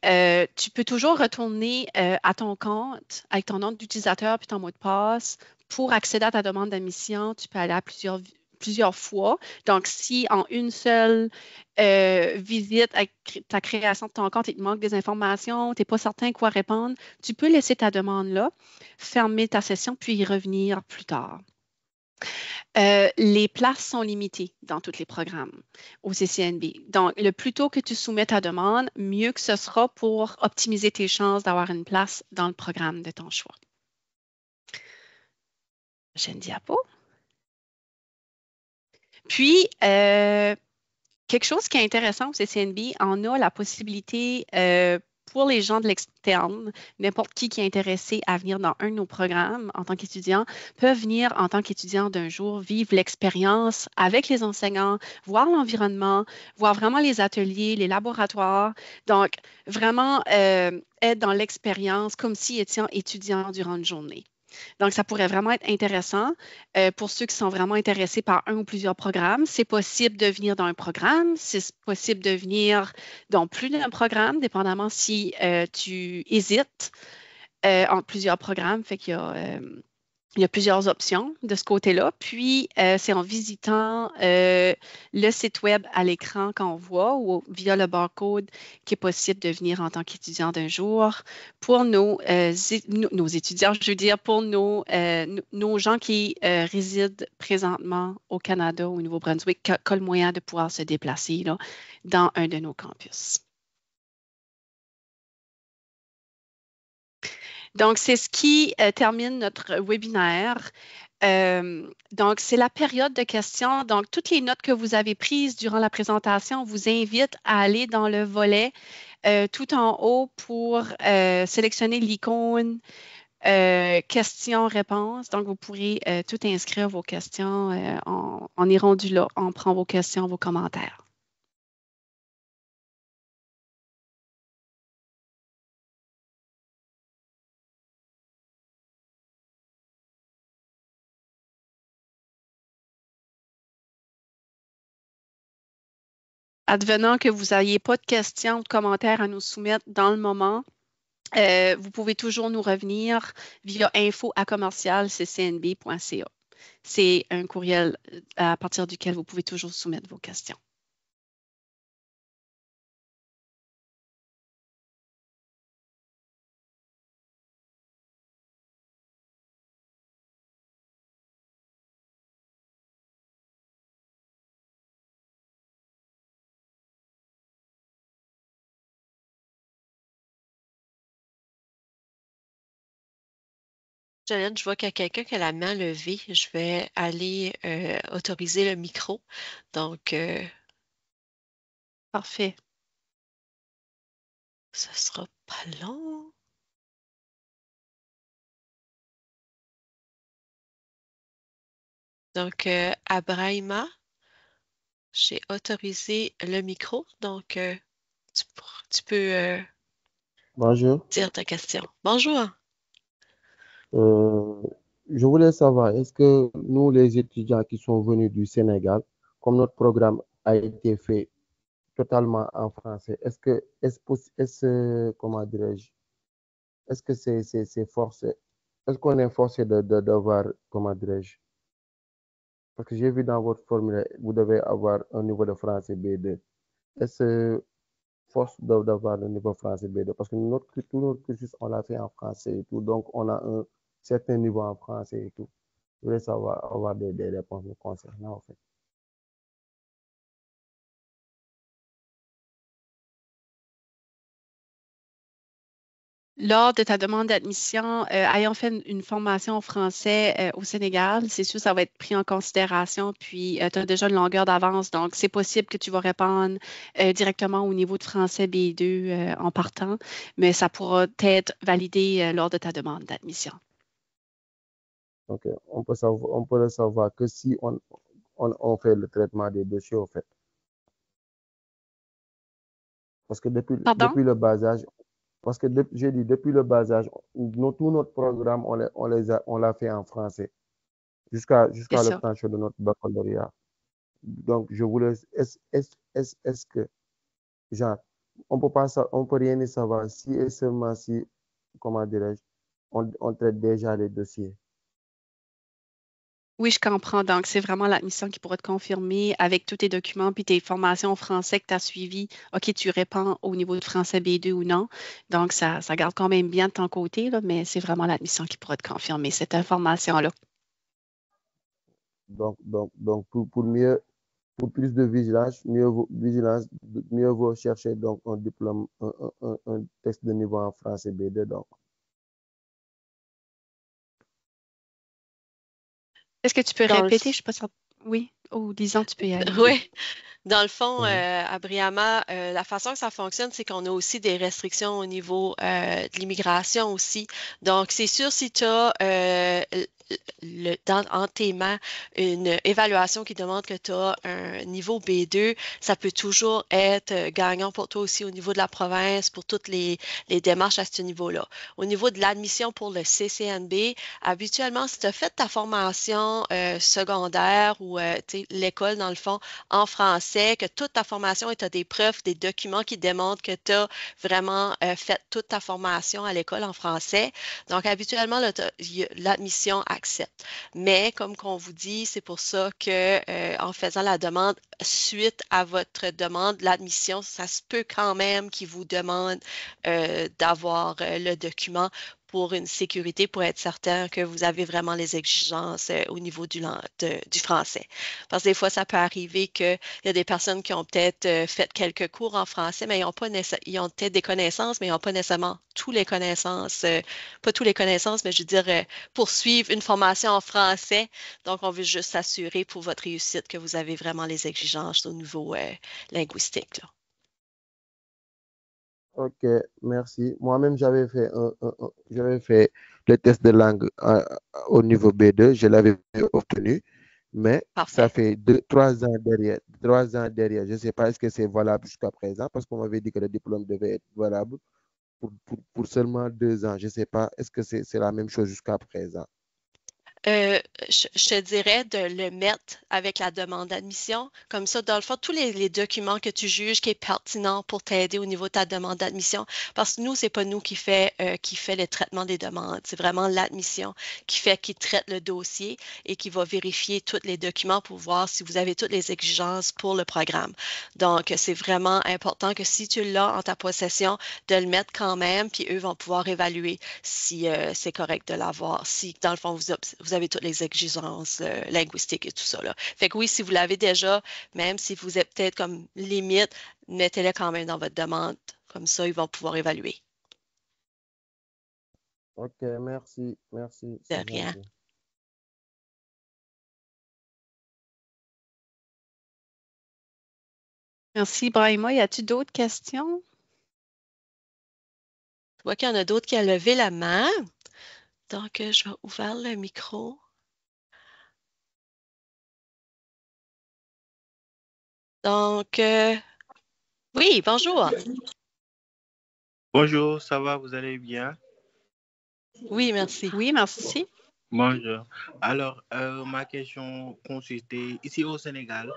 Speaker 1: tu peux toujours retourner à ton compte avec ton nom d'utilisateur puis ton mot de passe pour accéder à ta demande d'admission. Tu peux aller à plusieurs fois. Donc, si en une seule visite avec ta création de ton compte, il te manque des informations, tu n'es pas certain quoi répondre, tu peux laisser ta demande là, fermer ta session puis y revenir plus tard. Les places sont limitées dans tous les programmes au CCNB. Donc, le plus tôt que tu soumets ta demande, mieux que ce sera pour optimiser tes chances d'avoir une place dans le programme de ton choix. Prochaine diapo. Puis, quelque chose qui est intéressant au CCNB, on a la possibilité pour les gens de l'externe, n'importe qui est intéressé à venir dans un de nos programmes en tant qu'étudiant, peuvent venir en tant qu'étudiant d'un jour, vivre l'expérience avec les enseignants, voir l'environnement, voir vraiment les ateliers, les laboratoires. Donc, vraiment être dans l'expérience comme si étant étudiant durant une journée. Donc, ça pourrait vraiment être intéressant pour ceux qui sont vraiment intéressés par un ou plusieurs programmes. C'est possible de venir dans un programme, c'est possible de venir dans plus d'un programme, dépendamment si tu hésites entre plusieurs programmes. Fait qu'il y a, il y a plusieurs options de ce côté-là. Puis, c'est en visitant le site web à l'écran qu'on voit ou via le barcode qu'il est possible de venir en tant qu'étudiant d'un jour. Pour nos étudiants, je veux dire, pour nos gens qui résident présentement au Canada, au Nouveau-Brunswick, qui ont le moyen de pouvoir se déplacer là, dans un de nos campus. Donc, c'est ce qui termine notre webinaire. Donc, c'est la période de questions. Donc, toutes les notes que vous avez prises durant la présentation, on vous invite à aller dans le volet tout en haut pour sélectionner l'icône questions-réponses. Donc, vous pourrez tout inscrire vos questions. On est rendu là. On prend vos questions, vos commentaires. Advenant que vous n'ayez pas de questions ou de commentaires à nous soumettre dans le moment, vous pouvez toujours nous revenir via info@commercialccnb.ca. C'est un courriel à partir duquel vous pouvez toujours soumettre vos questions.
Speaker 3: Jolene, je vois qu'il y a quelqu'un qui a la main levée. Je vais aller autoriser le micro. Donc,
Speaker 1: Parfait.
Speaker 3: ce sera pas long. Donc, Abrahima, j'ai autorisé le micro. Donc, tu peux
Speaker 4: Bonjour.
Speaker 3: dire ta question. Bonjour.
Speaker 4: Euh, je voulais savoir, est-ce que nous, les étudiants qui sont venus du Sénégal, comme notre programme a été fait totalement en français, comment dirais-je, est-ce que c'est forcé, est-ce qu'on est forcé d'avoir, comment dirais-je, parce que j'ai vu dans votre formulaire, vous devez avoir un niveau de français B2. Est-ce force d'avoir le niveau français B2 parce que tout notre cursus, on l'a fait en français et tout, donc on a un certain niveau en français et tout. Je voulais savoir, avoir des réponses me concernant, en fait.
Speaker 1: Lors de ta demande d'admission, ayant fait une formation en français au Sénégal, c'est sûr, ça va être pris en considération, puis tu as déjà une longueur d'avance, donc c'est possible que tu vas répondre directement au niveau de français B2 en partant, mais ça pourra être validé lors de ta demande d'admission.
Speaker 4: Donc, on peut le savoir que si on fait le traitement des dossiers, au fait. Parce que
Speaker 1: Pardon?
Speaker 4: depuis le bas âge, parce que j'ai dit, depuis le bas âge, tout notre programme, on l'a fait en français
Speaker 1: C'est
Speaker 4: jusqu'à
Speaker 1: ça.
Speaker 4: l'obtention de notre baccalauréat. Donc, je voulais, est-ce que, genre, on peut rien y savoir si et seulement si, comment dirais-je, on traite déjà les dossiers.
Speaker 1: Oui, je comprends. Donc, c'est vraiment l'admission qui pourra te confirmer avec tous tes documents puis tes formations en français que tu as suivies. OK, tu réponds au niveau de français B2 ou non. Donc, ça garde quand même bien de ton côté, là, mais c'est vraiment l'admission qui pourra te confirmer cette information-là.
Speaker 4: Donc pour plus de mieux vaut chercher donc un diplôme, un test de niveau en français B2, donc.
Speaker 1: Est-ce que tu peux
Speaker 3: Dans le,
Speaker 1: répéter? Je ne suis pas certaine. Oui, ou disons, tu peux y aller.
Speaker 3: ouais, dans le fond,
Speaker 4: Mhm.
Speaker 3: à Briama, la façon que ça fonctionne, c'est qu'on a aussi des restrictions au niveau de l'immigration aussi. Donc, c'est sûr, si tu as en tes mains une évaluation qui demande que tu as un niveau B2, ça peut toujours être gagnant pour toi aussi au niveau de la province, pour toutes les démarches à ce niveau-là. Au niveau de l'admission pour le CCNB, habituellement, si tu as fait ta formation secondaire ou l'école, dans le fond, en français, que toute ta formation et tu as des preuves, des documents qui démontrent que tu as vraiment fait toute ta formation à l'école en français. Donc, habituellement, l'admission accepte. Mais, comme qu'on vous dit, c'est pour ça que en faisant la demande, suite à votre demande, l'admission, ça se peut quand même qu'ils vous demandent d'avoir le document pour une sécurité, pour être certain que vous avez vraiment les exigences au niveau du français. Parce que des fois, ça peut arriver qu'il y a des personnes qui ont peut-être fait quelques cours en français, mais ils ont peut-être des connaissances, mais ils n'ont pas nécessairement toutes les connaissances, pas toutes les connaissances, mais je veux dire, poursuivre une formation en français. Donc, on veut juste s'assurer pour votre réussite que vous avez vraiment les exigences au niveau linguistique, là.
Speaker 4: Ok, merci. Moi-même, j'avais fait le test de langue au niveau B2, je l'avais obtenu, mais ça
Speaker 3: Parfait.
Speaker 4: fait 3 ans derrière. Je ne sais pas est-ce que c'est valable jusqu'à présent, parce qu'on m'avait dit que le diplôme devait être valable pour seulement 2 ans. Je ne sais pas, est-ce que c'est la même chose jusqu'à présent?
Speaker 3: Je te dirais de le mettre avec la demande d'admission. Comme ça, dans le fond, tous les documents que tu juges qui est pertinent pour t'aider au niveau de ta demande d'admission. Parce que nous, c'est pas nous qui fait le traitement des demandes. C'est vraiment l'admission qui traite le dossier et qui va vérifier tous les documents pour voir si vous avez toutes les exigences pour le programme. Donc, c'est vraiment important que si tu l'as en ta possession, de le mettre quand même, puis eux vont pouvoir évaluer si c'est correct de l'avoir, si dans le fond, vous avez toutes les exigences linguistiques et tout ça, là. Fait que oui, si vous l'avez déjà, même si vous êtes peut-être comme limite, mettez-le quand même dans votre demande. Comme ça, ils vont pouvoir évaluer.
Speaker 4: OK, merci. Merci,
Speaker 3: De
Speaker 4: c'est
Speaker 3: rien.
Speaker 4: gentil.
Speaker 1: Merci, Brahima. Y a-t-il d'autres questions?
Speaker 3: Je vois qu'il y en a d'autres qui ont levé la main. Donc, je vais ouvrir le micro. Donc, oui, bonjour.
Speaker 5: Bonjour, ça va, vous allez bien?
Speaker 3: Oui, merci.
Speaker 1: Oui, merci.
Speaker 5: Bonjour. Alors, ma question consistait, ici au Sénégal,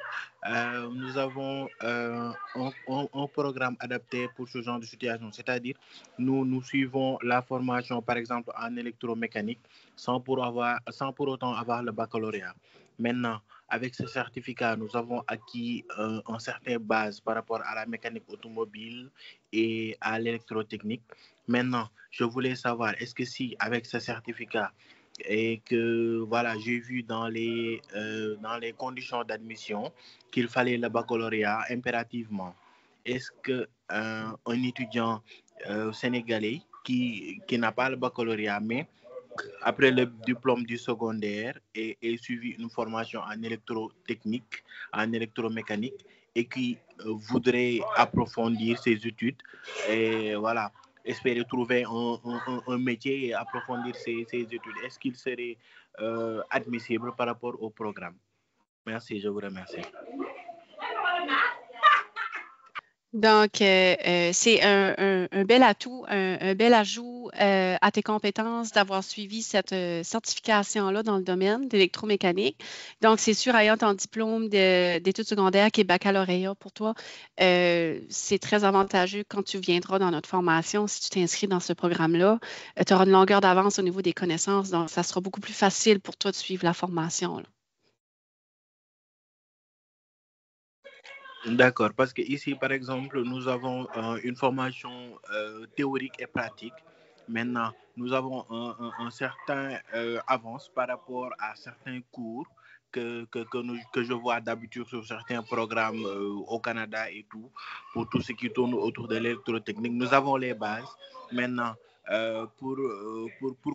Speaker 5: nous avons un programme adapté pour ce genre de situation, c'est-à-dire nous suivons la formation, par exemple, en électromécanique, sans pour autant avoir le baccalauréat. Maintenant, avec ce certificat, nous avons acquis une certaine base par rapport à la mécanique automobile et à l'électrotechnique. Maintenant, je voulais savoir, est-ce que si, avec ce certificat, et que voilà, j'ai vu dans les conditions d'admission qu'il fallait le baccalauréat impérativement. Est-ce que un étudiant sénégalais qui n'a pas le baccalauréat, mais après le diplôme du secondaire et suivi une formation en électrotechnique, en électromécanique, et qui voudrait approfondir ses études et voilà, espérer trouver un métier et approfondir ses études, est-ce qu'il serait admissible par rapport au programme? Merci, je vous remercie.
Speaker 1: Donc, c'est un bel atout, un bel ajout à tes compétences d'avoir suivi cette certification-là dans le domaine d'électromécanique. Donc, c'est sûr, ayant ton diplôme d'études secondaires qui est baccalauréat pour toi, c'est très avantageux quand tu viendras dans notre formation. Si tu t'inscris dans ce programme-là, tu auras une longueur d'avance au niveau des connaissances. Donc, ça sera beaucoup plus facile pour toi de suivre la formation, là.
Speaker 5: D'accord, parce que ici, par exemple, nous avons une formation théorique et pratique. Maintenant, nous avons un certain avance par rapport à certains cours que je vois d'habitude sur certains programmes au Canada et tout, pour tout ce qui tourne autour de l'électrotechnique. Nous avons les bases. Maintenant, pour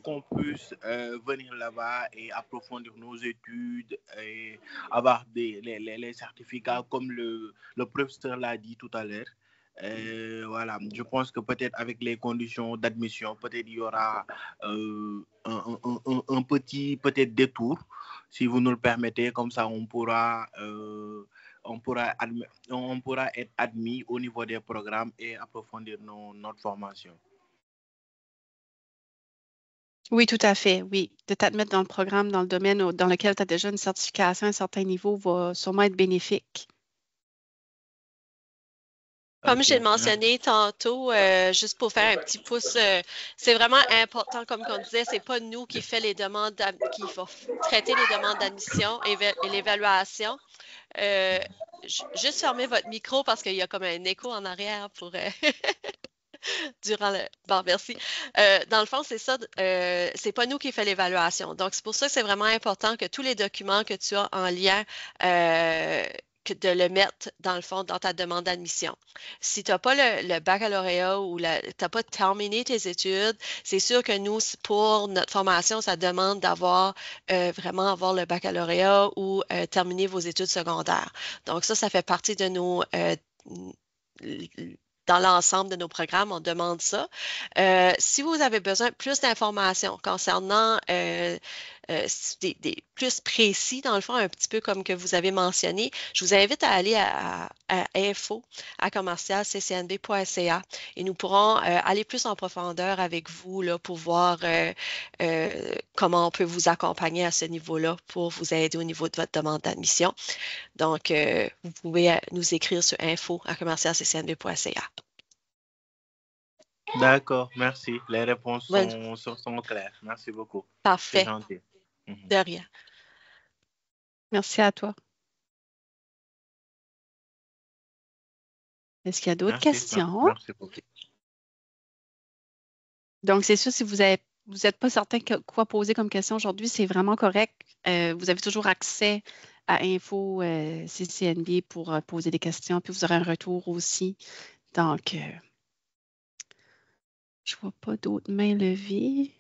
Speaker 5: qu'on puisse venir là-bas et approfondir nos études et avoir les certificats comme le professeur l'a dit tout à l'heure. Voilà, je pense que peut-être avec les conditions d'admission, peut-être il y aura un petit peut-être détour, si vous nous le permettez, comme ça on pourra être admis au niveau des programmes et approfondir notre formation.
Speaker 1: Oui, tout à fait, oui. De t'admettre dans le programme, dans le domaine dans lequel tu as déjà une certification à un certain niveau va sûrement être bénéfique.
Speaker 3: Comme
Speaker 5: Ok,
Speaker 3: j'ai mentionné tantôt, juste pour faire un petit pouce, c'est vraiment important, comme on disait, c'est pas nous qui fait les demandes, qui va traiter les demandes d'admission et l'évaluation. Juste fermer votre micro parce qu'il y a comme un écho en arrière pour durant le. Bon, merci. Dans le fond, c'est ça. C'est pas nous qui fait l'évaluation. Donc, c'est pour ça que c'est vraiment important que tous les documents que tu as en lien, de le mettre dans le fond dans ta demande d'admission. Si tu n'as pas le baccalauréat ou tu n'as pas terminé tes études, c'est sûr que nous, pour notre formation, ça demande d'avoir vraiment avoir le baccalauréat ou terminer vos études secondaires. Donc, ça fait partie de nos dans l'ensemble de nos programmes, on demande ça. Si vous avez besoin de plus d'informations concernant plus précis, dans le fond, un petit peu comme que vous avez mentionné, je vous invite à aller à info@commercialccnb.ca et nous pourrons aller plus en profondeur avec vous là, pour voir comment on peut vous accompagner à ce niveau-là pour vous aider au niveau de votre demande d'admission. Donc, vous pouvez nous écrire sur info@commercialccnb.ca.
Speaker 5: D'accord, merci. Les réponses
Speaker 3: Bonne-
Speaker 5: sont claires. Merci beaucoup. C'est
Speaker 3: Parfait.
Speaker 5: gentil.
Speaker 3: De rien.
Speaker 1: Merci à toi. Est-ce qu'il y a d'autres questions?
Speaker 5: Merci beaucoup.
Speaker 1: Donc, c'est sûr, si vous n'êtes pas certain quoi poser comme question aujourd'hui, c'est vraiment correct. Vous avez toujours accès à Info CCNB pour poser des questions, puis vous aurez un retour aussi. Donc, je ne vois pas d'autres mains levées.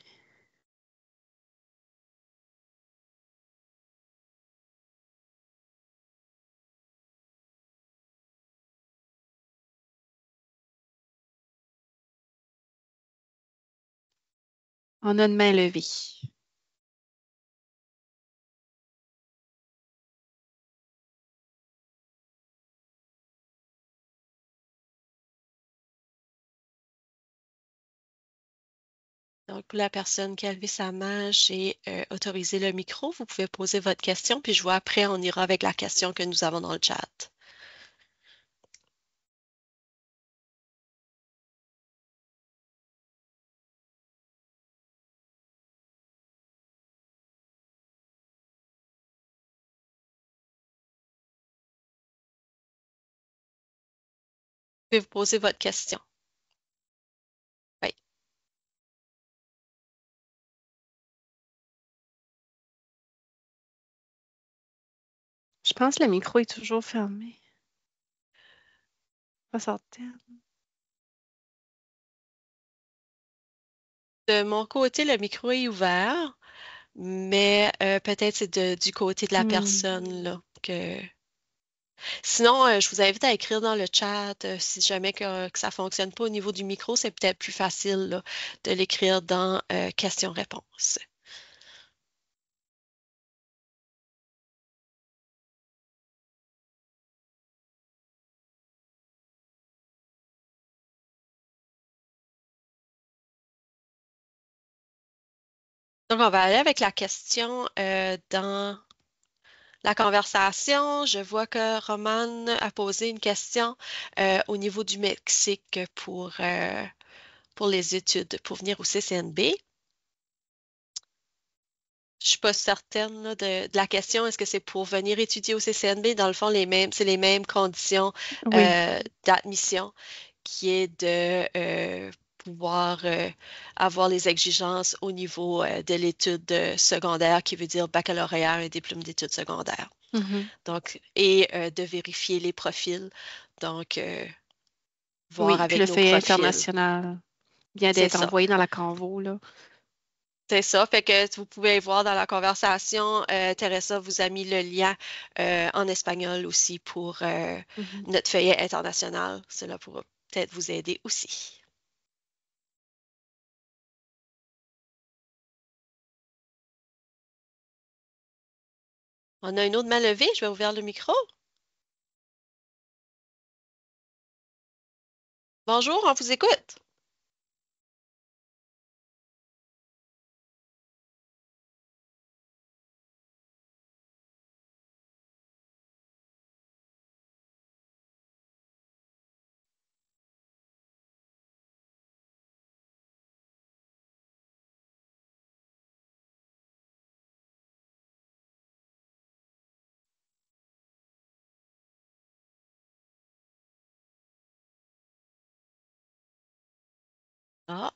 Speaker 1: On a une main levée.
Speaker 3: Donc, pour la personne qui a levé sa main, j'ai autorisé le micro. Vous pouvez poser votre question, puis je vois après, on ira avec la question que nous avons dans le chat. Vous pouvez vous poser votre question. Oui.
Speaker 1: Je pense que le micro est toujours fermé. On va sortir.
Speaker 3: De mon côté, le micro est ouvert, mais peut-être c'est du côté de la personne là, que... Sinon, je vous invite à écrire dans le chat si jamais que ça ne fonctionne pas au niveau du micro, c'est peut-être plus facile là, de l'écrire dans questions-réponses. Donc, on va aller avec la question dans la conversation. Je vois que Roman a posé une question au niveau du Mexique pour les études, pour venir au CCNB. Je ne suis pas certaine là, de la question. Est-ce que c'est pour venir étudier au CCNB? Dans le fond, c'est les mêmes conditions
Speaker 1: Oui.
Speaker 3: d'admission qui est de pouvoir avoir les exigences au niveau de l'étude secondaire, qui veut dire baccalauréat, un diplôme d'études secondaires. Donc, et de vérifier les profils. Donc, voir
Speaker 1: Oui,
Speaker 3: avec
Speaker 1: puis le
Speaker 3: nos
Speaker 1: feuillet
Speaker 3: profils.
Speaker 1: international vient
Speaker 3: C'est
Speaker 1: d'être
Speaker 3: ça.
Speaker 1: envoyé dans la convo, là.
Speaker 3: C'est ça, fait que vous pouvez voir dans la conversation, Teresa vous a mis le lien en espagnol aussi pour notre feuillet international. Cela pourra peut-être vous aider aussi. On a une autre main levée, je vais ouvrir le micro. Bonjour, on vous écoute. Ah.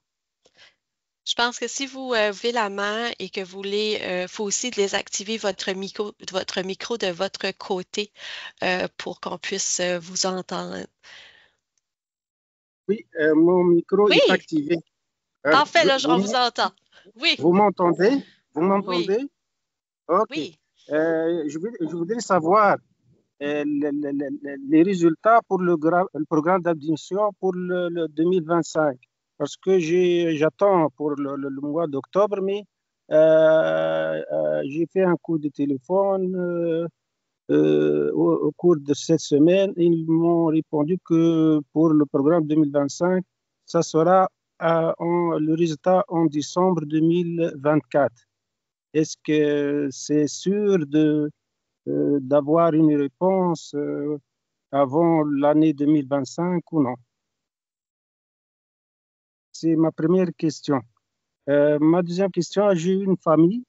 Speaker 3: Je pense que si vous levez la main et que vous voulez, faut aussi désactiver votre micro de votre côté pour qu'on puisse vous entendre.
Speaker 6: Oui, mon micro
Speaker 3: Oui,
Speaker 6: est activé.
Speaker 3: parfait, là, on vous entend. Oui,
Speaker 6: Vous m'entendez? Vous
Speaker 3: oui,
Speaker 6: m'entendez? OK.
Speaker 3: oui.
Speaker 6: Je voudrais savoir les résultats pour le programme d'admission pour le 2025. Parce que j'attends pour le mois d'octobre, mais j'ai fait un coup de téléphone au cours de cette semaine. Ils m'ont répondu que pour le programme 2025, ça sera le résultat en décembre 2024. Est-ce que c'est sûr d'avoir une réponse avant l'année 2025 ou non? C'est ma première question. Ma deuxième question, j'ai une famille.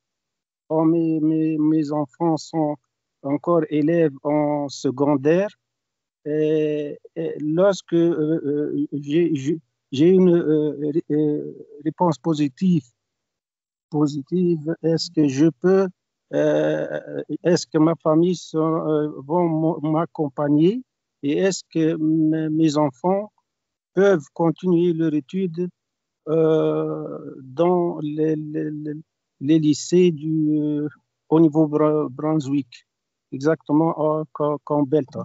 Speaker 6: Oh, mes enfants sont encore élèves en secondaire. Lorsque j'ai une réponse positive, est-ce que je peux, est-ce que ma famille vont m'accompagner et est-ce que mes enfants peuvent continuer leur étude dans les lycées au niveau Brunswick, exactement comme Belton.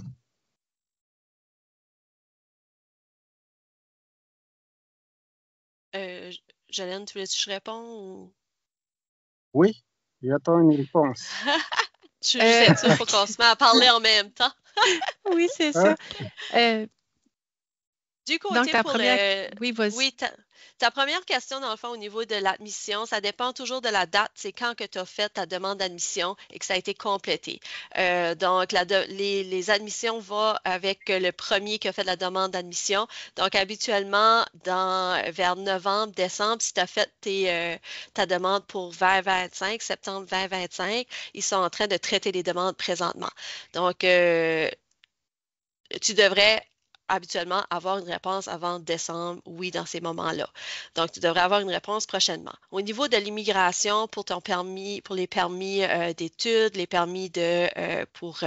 Speaker 3: Jolene, tu voulais que je réponde?
Speaker 6: Oui, j'attends une réponse.
Speaker 3: Je suis juste être sûre, il faut qu'on se mette à parler en même temps.
Speaker 1: Oui, c'est
Speaker 6: Hein?
Speaker 1: ça.
Speaker 3: Du côté
Speaker 1: Donc, ta
Speaker 3: pour
Speaker 1: première... Oui, vas-y.
Speaker 3: Oui, ta première question, dans le fond, au niveau de l'admission, ça dépend toujours de la date. C'est quand que tu as fait ta demande d'admission et que ça a été complété. Donc, les admissions vont avec le premier qui a fait la demande d'admission. Donc, habituellement, vers novembre, décembre, si tu as fait ta demande pour 2025, septembre 2025, ils sont en train de traiter les demandes présentement. Donc, tu devrais habituellement avoir une réponse avant décembre, oui, dans ces moments-là. Donc, tu devrais avoir une réponse prochainement. Au niveau de l'immigration, pour ton permis, pour les permis d'études, les permis pour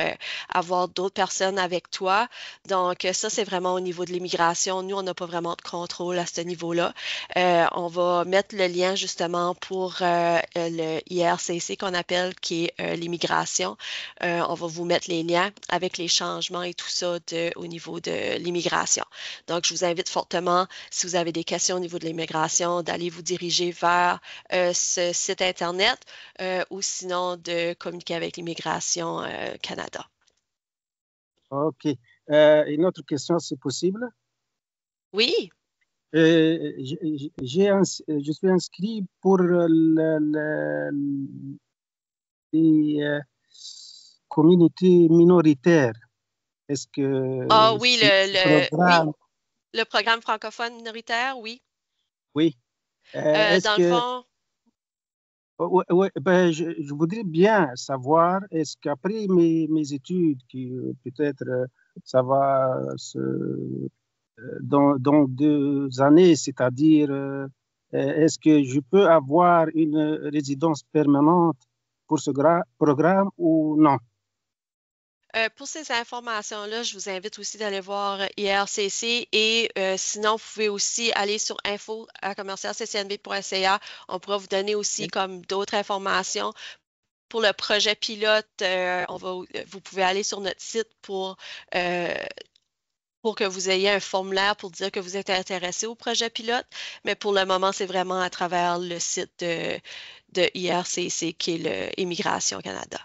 Speaker 3: avoir d'autres personnes avec toi. Donc, ça, c'est vraiment au niveau de l'immigration. Nous, on n'a pas vraiment de contrôle à ce niveau-là. On va mettre le lien justement pour le IRCC qu'on appelle, qui est l'immigration. On va vous mettre les liens avec les changements et tout ça au niveau de l'immigration. Donc, je vous invite fortement, si vous avez des questions au niveau de l'immigration, d'aller vous diriger vers ce site Internet ou sinon de communiquer avec l'Immigration Canada.
Speaker 6: OK. Une autre question, c'est possible?
Speaker 3: Oui.
Speaker 6: Je suis inscrit pour les communautés minoritaires. Est-ce que
Speaker 3: Ah oui,
Speaker 6: programme...
Speaker 3: le programme francophone minoritaire, oui.
Speaker 6: Oui. Est-ce
Speaker 3: dans
Speaker 6: que...
Speaker 3: le fond...
Speaker 6: Ouais, ben, je voudrais bien savoir, est-ce qu'après mes études, qui peut-être ça va dans 2 années, c'est-à-dire, est-ce que je peux avoir une résidence permanente pour ce programme ou non?
Speaker 3: Pour ces informations-là, je vous invite aussi d'aller voir IRCC et sinon, vous pouvez aussi aller sur info@commercialccnb.ca. On pourra vous donner aussi comme d'autres informations. Pour le projet pilote, vous pouvez aller sur notre site pour que vous ayez un formulaire pour dire que vous êtes intéressé au projet pilote. Mais pour le moment, c'est vraiment à travers le site de IRCC qui est le Immigration Canada.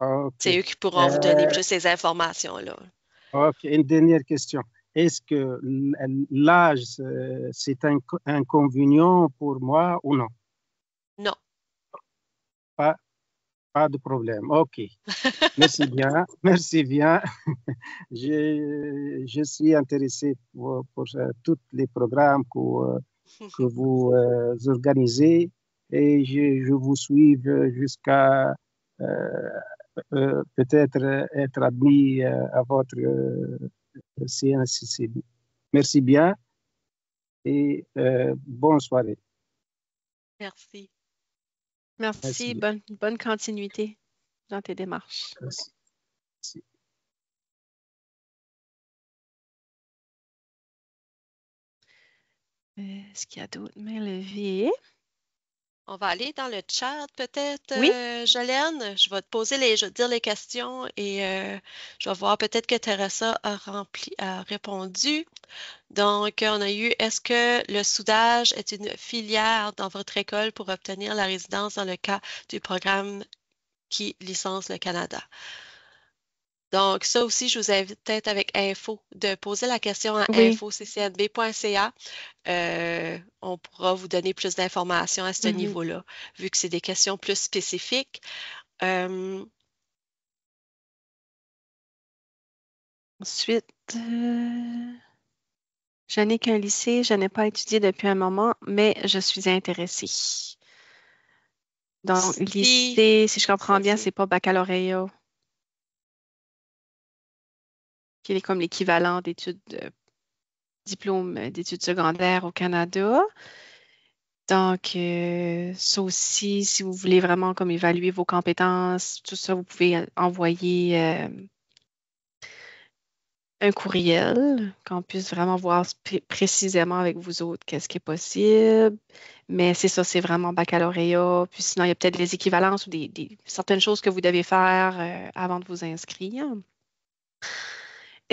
Speaker 6: OK.
Speaker 3: C'est eux qui pourront vous donner plus ces informations-là.
Speaker 6: OK. Une dernière question. Est-ce que l'âge, c'est un inconvénient pour moi ou non?
Speaker 3: Non.
Speaker 6: Pas de problème. OK. Merci bien. Merci bien. Je suis intéressé pour tous les programmes que vous organisez et je vous suis jusqu'à peut-être être admis à votre CNCCB. Merci bien et bonne soirée.
Speaker 3: Merci.
Speaker 1: Merci. Bonne continuité dans tes démarches.
Speaker 6: Merci. Merci.
Speaker 1: Est-ce qu'il y a d'autres mains levées?
Speaker 3: On va aller dans le chat peut-être,
Speaker 1: Oui.
Speaker 3: Jolene. Je vais te dire les questions et je vais voir peut-être que Teresa a répondu. Donc, on a eu, est-ce que le soudage est une filière dans votre école pour obtenir la résidence dans le cas du programme qui licence le Canada? Donc, ça aussi, je vous invite peut-être avec Info de poser la question à info.ccnb.ca. On pourra vous donner plus d'informations à ce niveau-là, vu que c'est des questions plus spécifiques.
Speaker 1: Ensuite, je n'ai qu'un lycée, je n'ai pas étudié depuis un moment, mais je suis intéressée. Donc, lycée, si je comprends bien, c'est pas baccalauréat, qui est comme l'équivalent d'études, diplôme d'études secondaires au Canada. Donc, ça aussi, si vous voulez vraiment comme évaluer vos compétences, tout ça, vous pouvez envoyer un courriel, qu'on puisse vraiment voir précisément avec vous autres qu'est-ce qui est possible. Mais c'est ça, c'est vraiment baccalauréat. Puis sinon, il y a peut-être des équivalences ou certaines choses que vous devez faire avant de vous inscrire.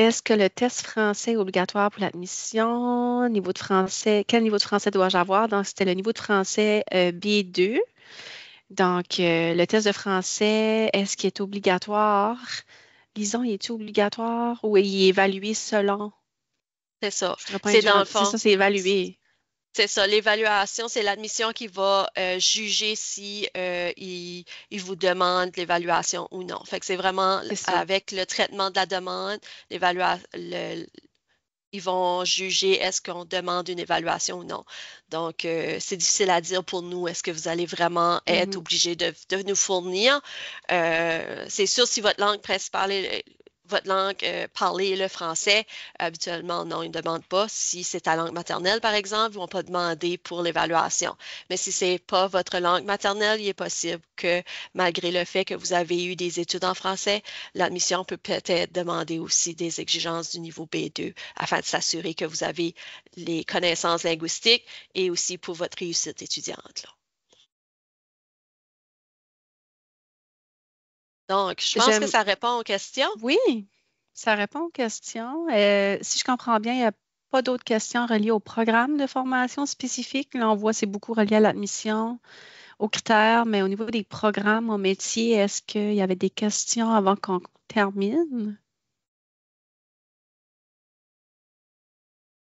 Speaker 1: Est-ce que le test français est obligatoire pour l'admission? Niveau de français, quel niveau de français dois-je avoir? Donc, c'était le niveau de français B2. Donc, le test de français, est-ce qu'il est obligatoire? Lison, il est-il obligatoire ou il est évalué selon?
Speaker 3: C'est ça.
Speaker 1: Je voudrais pas
Speaker 3: C'est dans
Speaker 1: induire
Speaker 3: le
Speaker 1: c'est
Speaker 3: fond.
Speaker 1: ça, c'est évalué.
Speaker 3: C'est ça, l'évaluation, c'est l'admission qui va juger si il vous demande l'évaluation ou non. Fait que c'est vraiment
Speaker 1: C'est ça.
Speaker 3: avec le traitement de la demande, ils vont juger est-ce qu'on demande une évaluation ou non. Donc, c'est difficile à dire pour nous, est-ce que vous allez vraiment être obligé de nous fournir. C'est sûr, si votre langue principale est votre langue parlée est le français, habituellement, non, ils ne demandent pas. Si c'est ta langue maternelle, par exemple, ils ne vont pas demander pour l'évaluation. Mais si ce n'est pas votre langue maternelle, il est possible que, malgré le fait que vous avez eu des études en français, l'admission peut peut-être demander aussi des exigences du niveau B2 afin de s'assurer que vous avez les connaissances linguistiques et aussi pour votre réussite étudiante, là. Donc, je pense que ça répond aux questions.
Speaker 1: Oui, ça répond aux questions. Si je comprends bien, il n'y a pas d'autres questions reliées au programme de formation spécifique. Là, on voit c'est beaucoup relié à l'admission, aux critères, mais au niveau des programmes, au métier, est-ce qu'il y avait des questions avant qu'on termine?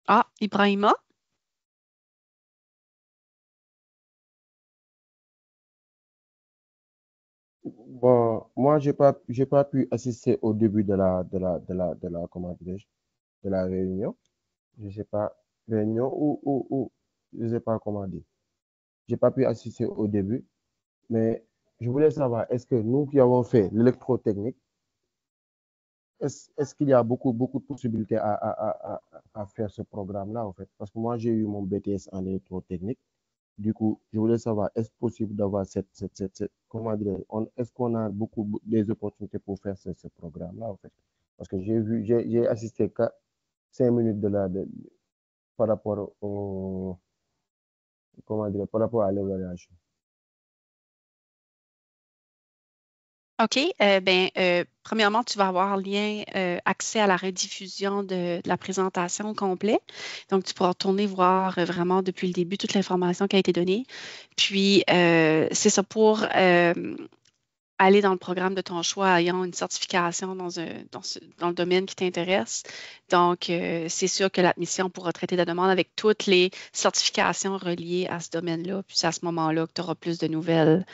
Speaker 1: Ah, Ibrahima?
Speaker 4: Bon, moi, j'ai pas pu assister au début comment dirais-je, de la réunion. Je sais pas, réunion je sais pas comment dire. J'ai pas pu assister au début, mais je voulais savoir, est-ce que nous qui avons fait l'électrotechnique, est-ce qu'il y a beaucoup de possibilités à faire ce programme-là, en fait? Parce que moi, j'ai eu mon BTS en électrotechnique. Du coup, je voulais savoir, est-ce possible d'avoir comment dire, est-ce qu'on a des opportunités pour faire ce programme-là, en fait? Parce que j'ai assisté qu'à 5 minutes par rapport comment dire, par rapport à l'évaluation.
Speaker 1: OK. Premièrement, tu vas avoir lien accès à la rediffusion de la présentation au complet. Donc, tu pourras retourner voir vraiment depuis le début toute l'information qui a été donnée. Puis, c'est ça pour aller dans le programme de ton choix ayant une certification dans le domaine qui t'intéresse. Donc, c'est sûr que l'admission pourra traiter la demande avec toutes les certifications reliées à ce domaine-là. Puis, c'est à ce moment-là que tu auras plus de nouvelles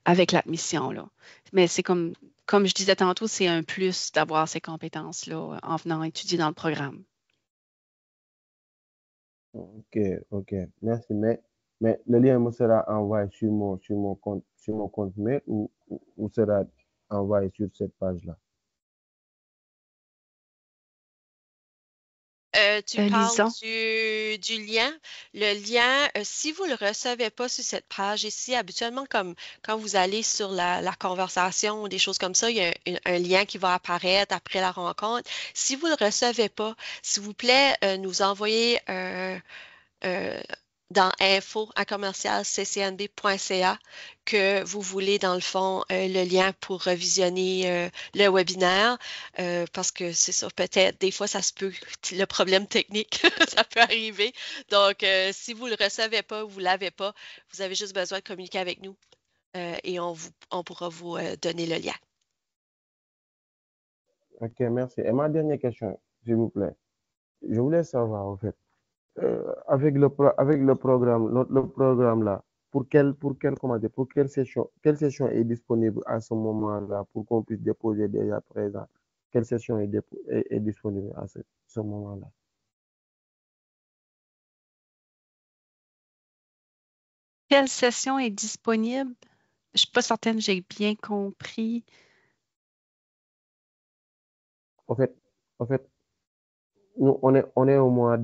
Speaker 1: avec l'admission, là. Mais c'est comme je disais tantôt, c'est un plus d'avoir ces compétences-là en venant étudier dans le programme.
Speaker 4: Ok, merci. Mais le lien me sera envoyé sur mon compte mail ou sera envoyé sur cette page-là?
Speaker 3: Tu parles
Speaker 1: Lison.
Speaker 3: du lien. Le lien, si vous ne le recevez pas sur cette page ici, habituellement, comme quand vous allez sur la conversation ou des choses comme ça, il y a un lien qui va apparaître après la rencontre. Si vous ne le recevez pas, s'il vous plaît, nous envoyez dans info@commercialccnb.ca que vous voulez, dans le fond, le lien pour revisionner le webinaire, parce que c'est ça, peut-être, des fois, ça se peut, le problème technique, ça peut arriver. Donc, si vous ne le recevez pas, vous ne l'avez pas, vous avez juste besoin de communiquer avec nous et on pourra vous donner le lien.
Speaker 4: Ok, merci. Et ma dernière question, s'il vous plaît. Je voulais savoir, en fait, avec le programme, le programme là, comment dire, pour quelle session est disponible à ce moment-là pour qu'on puisse déposer déjà à présent? Quelle session est disponible à ce moment-là?
Speaker 1: Quelle session est disponible? Je ne suis pas certaine, j'ai bien compris.
Speaker 4: En fait, nous, on est au mois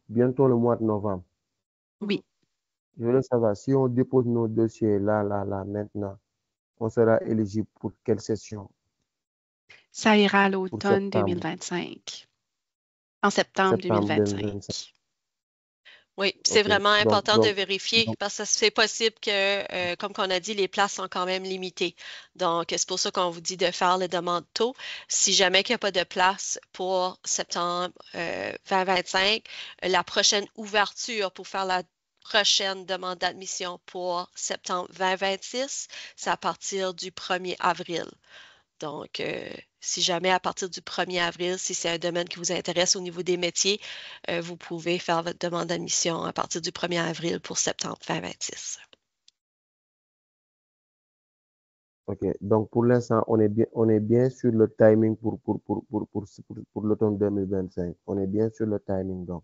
Speaker 4: bientôt le mois de novembre.
Speaker 1: Oui,
Speaker 4: Je voulais savoir si on dépose nos dossiers là, maintenant, on sera éligible pour quelle session?
Speaker 1: ça ira à
Speaker 4: Pour
Speaker 1: l'automne
Speaker 4: septembre,
Speaker 1: 2025. En septembre
Speaker 4: septembre 2025.
Speaker 1: 2025.
Speaker 3: Oui, c'est
Speaker 4: OK.
Speaker 3: vraiment important de
Speaker 4: Donc,
Speaker 3: vérifier
Speaker 4: donc,
Speaker 3: parce que c'est possible que, comme on a dit, les places sont quand même limitées. Donc, c'est pour ça qu'on vous dit de faire les demandes tôt. Si jamais il n'y a pas de place pour septembre 2025, la prochaine ouverture pour faire la prochaine demande d'admission pour septembre 2026, c'est à partir du 1er avril. Donc, si jamais à partir du 1er avril, si c'est un domaine qui vous intéresse au niveau des métiers, vous pouvez faire votre demande d'admission à partir du 1er avril pour septembre 2026.
Speaker 4: OK. Donc, pour l'instant, on est bien sur le timing pour l'automne 2025. On est bien sur le timing, donc.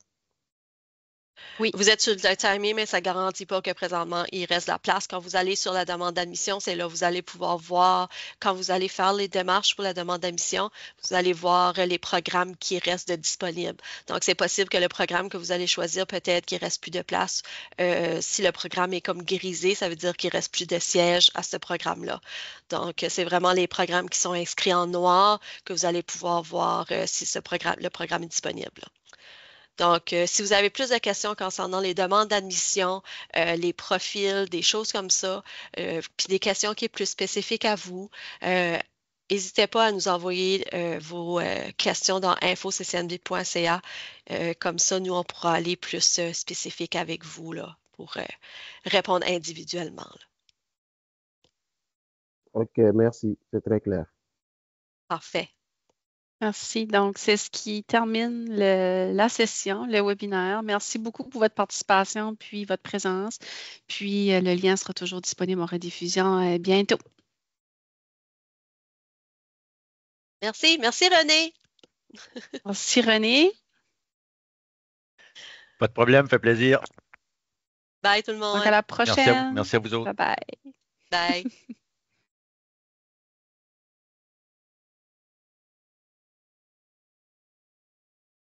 Speaker 1: Oui.
Speaker 3: Vous êtes sur le timing, mais ça ne garantit pas que présentement, il reste la place. Quand vous allez sur la demande d'admission, c'est là que vous allez pouvoir voir, quand vous allez faire les démarches pour la demande d'admission, vous allez voir les programmes qui restent disponibles. Donc, c'est possible que le programme que vous allez choisir, peut-être qu'il ne reste plus de place. Si le programme est comme grisé, ça veut dire qu'il ne reste plus de sièges à ce programme-là. Donc, c'est vraiment les programmes qui sont inscrits en noir que vous allez pouvoir voir si le programme est disponible. Donc, si vous avez plus de questions concernant les demandes d'admission, les profils, des choses comme ça, puis des questions qui sont plus spécifiques à vous, n'hésitez pas à nous envoyer vos questions dans info.ccnb.ca. Comme ça, nous, on pourra aller plus spécifique avec vous là, pour répondre individuellement. Là.
Speaker 4: OK, merci. C'est très clair.
Speaker 3: Parfait.
Speaker 1: Merci. Donc, c'est ce qui termine la session, le webinaire. Merci beaucoup pour votre participation puis votre présence. Puis, le lien sera toujours disponible en rediffusion bientôt.
Speaker 3: Merci. Merci, René.
Speaker 1: Merci, René.
Speaker 2: Pas de problème, fait plaisir.
Speaker 3: Bye, tout le monde.
Speaker 1: Donc, à la prochaine.
Speaker 2: Merci à vous autres.
Speaker 1: Bye bye.
Speaker 3: Bye.